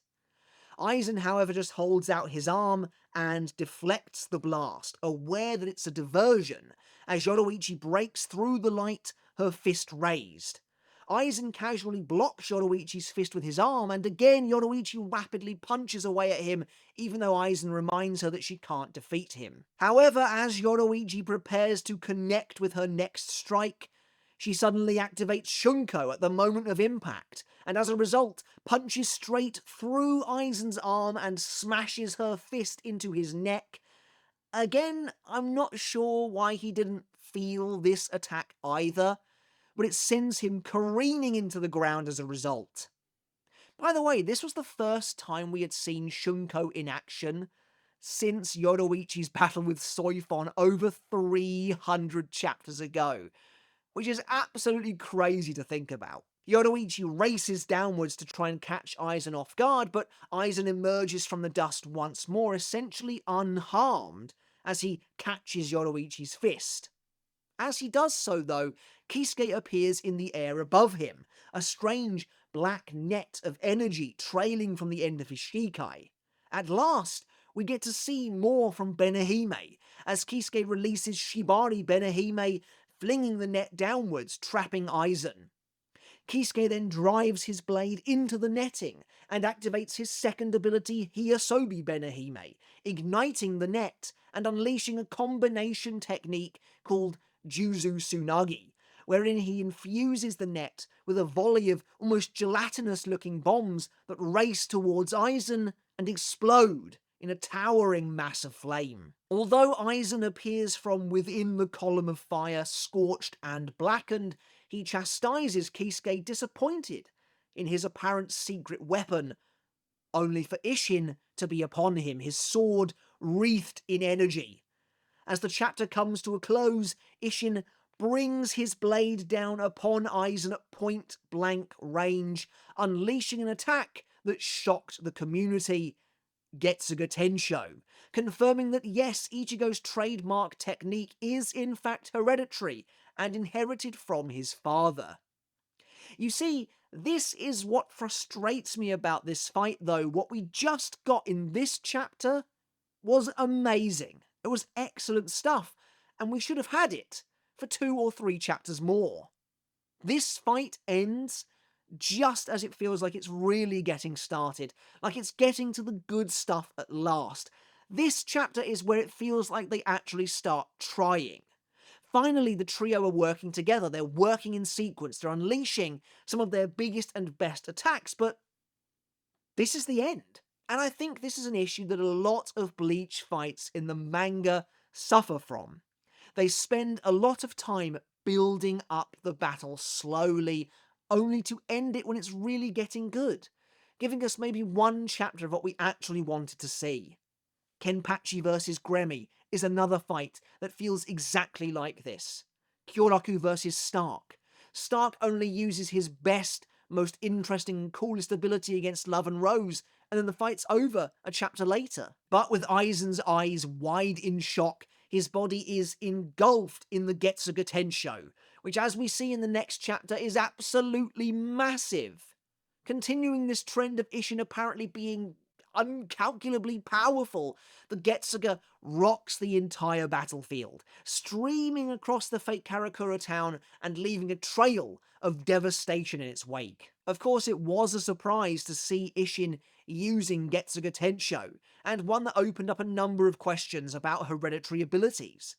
A: Aizen, however, just holds out his arm and deflects the blast, aware that it's a diversion, as Yoruichi breaks through the light, her fist raised. Aizen casually blocks Yoruichi's fist with his arm, and again Yoruichi rapidly punches away at him, even though Aizen reminds her that she can't defeat him. However, as Yoruichi prepares to connect with her next strike, she suddenly activates Shunko at the moment of impact, and as a result, punches straight through Aizen's arm and smashes her fist into his neck. Again, I'm not sure why he didn't feel this attack either, but it sends him careening into the ground as a result. By the way, this was the first time we had seen Shunko in action since Yoruichi's battle with Soifon over 300 chapters ago, which is absolutely crazy to think about. Yoruichi races downwards to try and catch Aizen off guard, but Aizen emerges from the dust once more, essentially unharmed, as he catches Yoruichi's fist. As he does so, though, Kisuke appears in the air above him, a strange black net of energy trailing from the end of his Shikai. At last, we get to see more from Benihime, as Kisuke releases Shibari Benihime, flinging the net downwards, trapping Aizen. Kisuke then drives his blade into the netting and activates his second ability, Hyasobi Benihime, igniting the net and unleashing a combination technique called Juzu Tsunagi, wherein he infuses the net with a volley of almost gelatinous-looking bombs that race towards Aizen and explode in a towering mass of flame. Although Aizen appears from within the column of fire, scorched and blackened, he chastises Kisuke, disappointed in his apparent secret weapon, only for Isshin to be upon him, his sword wreathed in energy. As the chapter comes to a close, Isshin brings his blade down upon Aizen at point-blank range, unleashing an attack that shocked the community, Getsuga Tensho, confirming that yes, Ichigo's trademark technique is in fact hereditary and inherited from his father. You see, this is what frustrates me about this fight though. What we just got in this chapter was amazing. It was excellent stuff, and we should have had it for 2 or 3 chapters more. This fight ends just as it feels like it's really getting started, like it's getting to the good stuff at last. This chapter is where it feels like they actually start trying. Finally, the trio are working together, they're working in sequence, they're unleashing some of their biggest and best attacks, but this is the end. And I think this is an issue that a lot of Bleach fights in the manga suffer from. They spend a lot of time building up the battle slowly, only to end it when it's really getting good, giving us maybe one chapter of what we actually wanted to see. Kenpachi vs Gremmy is another fight that feels exactly like this. Kyoraku vs Stark. Stark only uses his best, most interesting and coolest ability against Love and Rose, and then the fight's over a chapter later. But with Aizen's eyes wide in shock, his body is engulfed in the Getsuga Tensho, which as we see in the next chapter is absolutely massive. Continuing this trend of Isshin apparently being uncalculably powerful, the Getsuga rocks the entire battlefield, streaming across the fake Karakura town and leaving a trail of devastation in its wake. Of course, it was a surprise to see Isshin using Getsuga Tensho, and one that opened up a number of questions about hereditary abilities,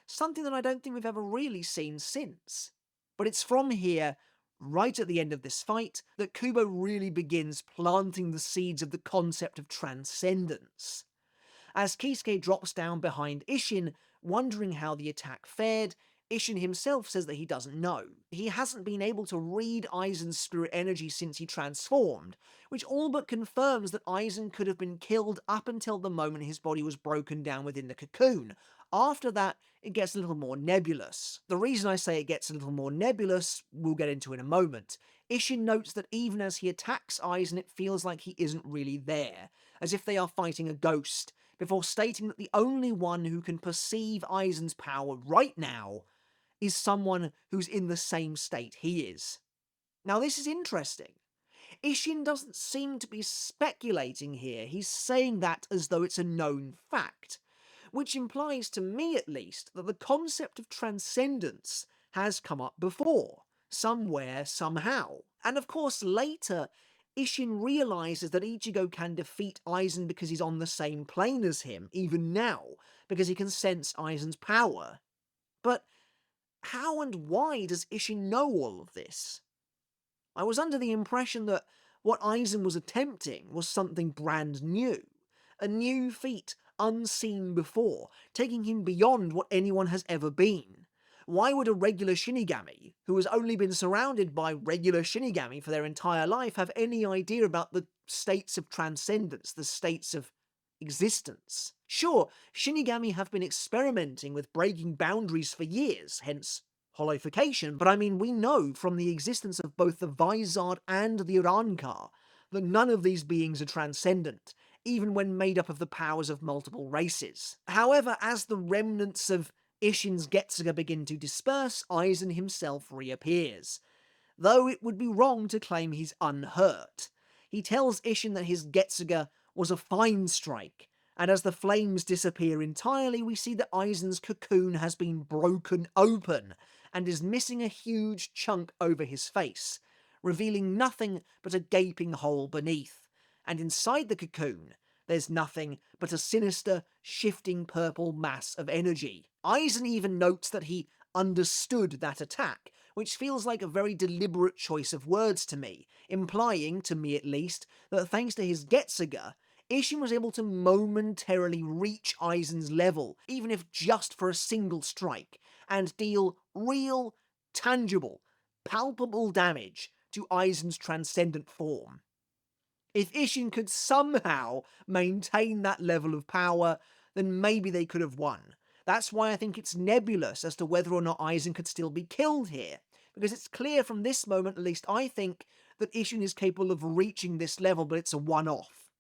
A: something that I don't think we've ever really seen since. But it's from here, right at the end of this fight, that Kubo really begins planting the seeds of the concept of transcendence. As Kisuke drops down behind Isshin, wondering how the attack fared, Isshin himself says that he doesn't know. He hasn't been able to read Aizen's spirit energy since he transformed, which all but confirms that Aizen could have been killed up until the moment his body was broken down within the cocoon. After that, it gets a little more nebulous. The reason I say it gets a little more nebulous, we'll get into in a moment. Isshin notes that even as he attacks Aizen, it feels like he isn't really there, as if they are fighting a ghost, before stating that the only one who can perceive Aizen's power right now is someone who's in the same state he is. Now this is interesting. Isshin doesn't seem to be speculating here, he's saying that as though it's a known fact, which implies to me at least that the concept of transcendence has come up before, somewhere, somehow. And of course later, Isshin realises that Ichigo can defeat Aizen because he's on the same plane as him, even now, because he can sense Aizen's power. But how and why does Isshin know all of this? I was under the impression that what Aizen was attempting was something brand new, a new feat unseen before, taking him beyond what anyone has ever been. Why would a regular Shinigami, who has only been surrounded by regular Shinigami for their entire life, have any idea about the states of transcendence, the states of existence? Sure, Shinigami have been experimenting with breaking boundaries for years, hence holification, but I mean, we know from the existence of both the Vizard and the Urankar that none of these beings are transcendent, even when made up of the powers of multiple races. However, as the remnants of Isshin's Getsuga begin to disperse, Aizen himself reappears, though it would be wrong to claim he's unhurt. He tells Isshin that his Getsuga was a fine strike, and as the flames disappear entirely, we see that Aizen's cocoon has been broken open and is missing a huge chunk over his face, revealing nothing but a gaping hole beneath. And inside the cocoon, there's nothing but a sinister, shifting purple mass of energy. Aizen even notes that he understood that attack, which feels like a very deliberate choice of words to me, implying, to me at least, that thanks to his Getsuga, Isshin was able to momentarily reach Aizen's level, even if just for a single strike, and deal real, tangible, palpable damage to Aizen's transcendent form. If Isshin could somehow maintain that level of power, then maybe they could have won. That's why I think it's nebulous as to whether or not Aizen could still be killed here, because it's clear from this moment, at least I think, that Isshin is capable of reaching this level, but it's a one-off.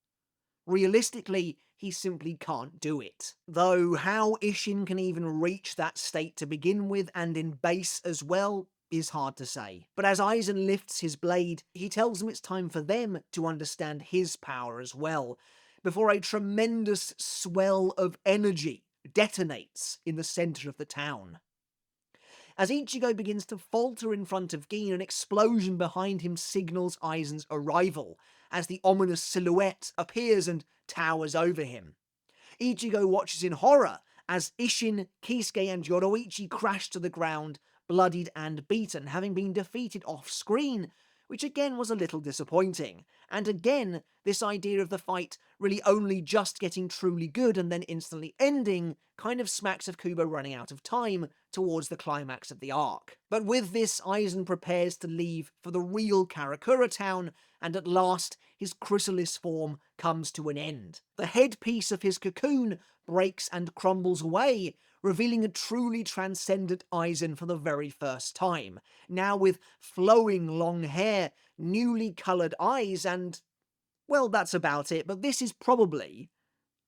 A: Realistically, he simply can't do it. Though how Isshin can even reach that state to begin with, and in base as well, is hard to say. But as Aizen lifts his blade, he tells them it's time for them to understand his power as well, before a tremendous swell of energy detonates in the center of the town. As Ichigo begins to falter in front of Gin, an explosion behind him signals Aizen's arrival, as the ominous silhouette appears and towers over him. Ichigo watches in horror as Isshin, Kisuke and Yoruichi crash to the ground, bloodied and beaten, having been defeated off-screen, which again was a little disappointing. And again, this idea of the fight really only just getting truly good and then instantly ending kind of smacks of Kubo running out of time towards the climax of the arc. But with this, Aizen prepares to leave for the real Karakura town, and at last his chrysalis form comes to an end. The headpiece of his cocoon breaks and crumbles away, revealing a truly transcendent Aizen for the very first time, now with flowing long hair, newly coloured eyes, and, well, that's about it, but this is probably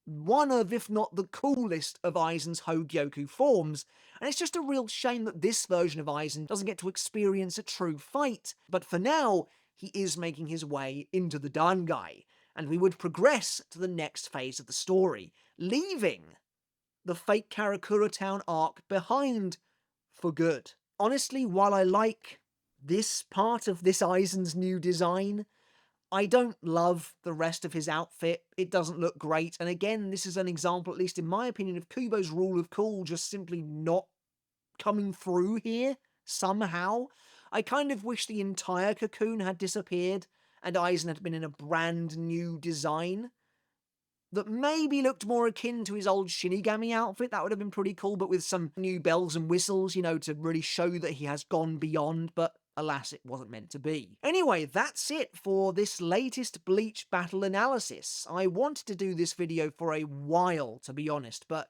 A: one of, if not the coolest of Aizen's Hogyoku forms, and it's just a real shame that this version of Aizen doesn't get to experience a true fight, but for now, he is making his way into the bankai, and we would progress to the next phase of the story, leaving the fake Karakura Town arc behind for good. Honestly, while I like this part of this Aizen's new design, I don't love the rest of his outfit. It doesn't look great, and again, this is an example, at least in my opinion, of Kubo's rule of cool just simply not coming through here, somehow. I kind of wish the entire Cocoon had disappeared, and Aizen had been in a brand new design that maybe looked more akin to his old Shinigami outfit. That would have been pretty cool, but with some new bells and whistles, you know, to really show that he has gone beyond, but alas, it wasn't meant to be. Anyway, that's it for this latest Bleach Battle Analysis. I wanted to do this video for a while, to be honest, but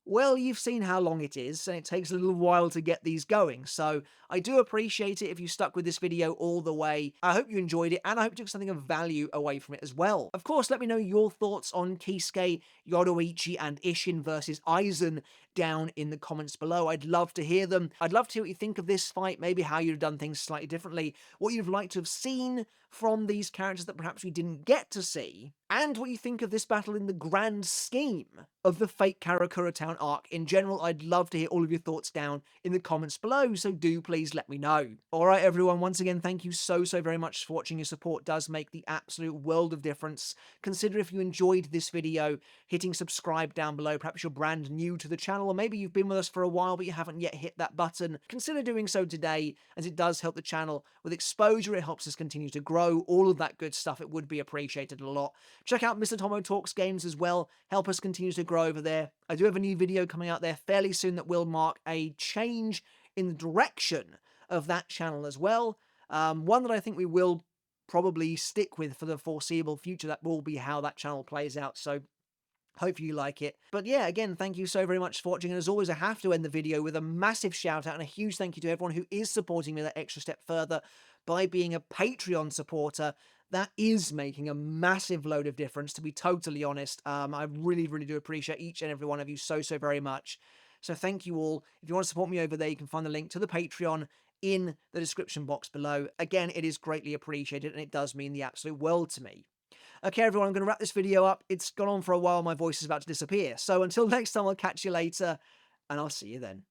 A: well, you've seen how long it is, and it takes a little while to get these going, so I do appreciate it if you stuck with this video all the way. I hope you enjoyed it, and I hope you took something of value away from it as well. Of course, let me know your thoughts on Kisuke, Yoruichi, and Isshin versus Aizen down in the comments below. I'd love to hear them. I'd love to hear what you think of this fight, maybe how you'd have done things slightly differently, what you'd have liked to have seen from these characters that perhaps we didn't get to see, and what you think of this battle in the grand scheme of the fake Karakura Town arc in general. I'd love to hear all of your thoughts down in the comments below, so do please let me know. Alright everyone, once again, thank you so very much for watching. Your support does make the absolute world of difference. Consider, if you enjoyed this video, hitting subscribe down below. Perhaps you're brand new to the channel, or maybe you've been with us for a while but you haven't yet hit that button. Consider doing so today, as it does help the channel with exposure. It helps us continue to grow, all of that good stuff. It would be appreciated a lot. Check out Mr. Tomo Talks Games as well. Help us continue to grow over there. I do have a new video coming out there fairly soon that will mark a change in the direction of that channel as well. One that I think we will probably stick with for the foreseeable future. That will be how that channel plays out, so hope you like it. But yeah, again, thank you so very much for watching, and as always, I have to end the video with a massive shout out and a huge thank you to everyone who is supporting me that extra step further by being a Patreon supporter. That is making a massive load of difference, to be totally honest. I really do appreciate each and every one of you so very much. So thank you all. If you want to support me over there, you can find the link to the Patreon in the description box below. Again, it is greatly appreciated, and it does mean the absolute world to me. Okay, everyone, I'm going to wrap this video up. It's gone on for a while. My voice is about to disappear. So until next time, I'll catch you later, and I'll see you then.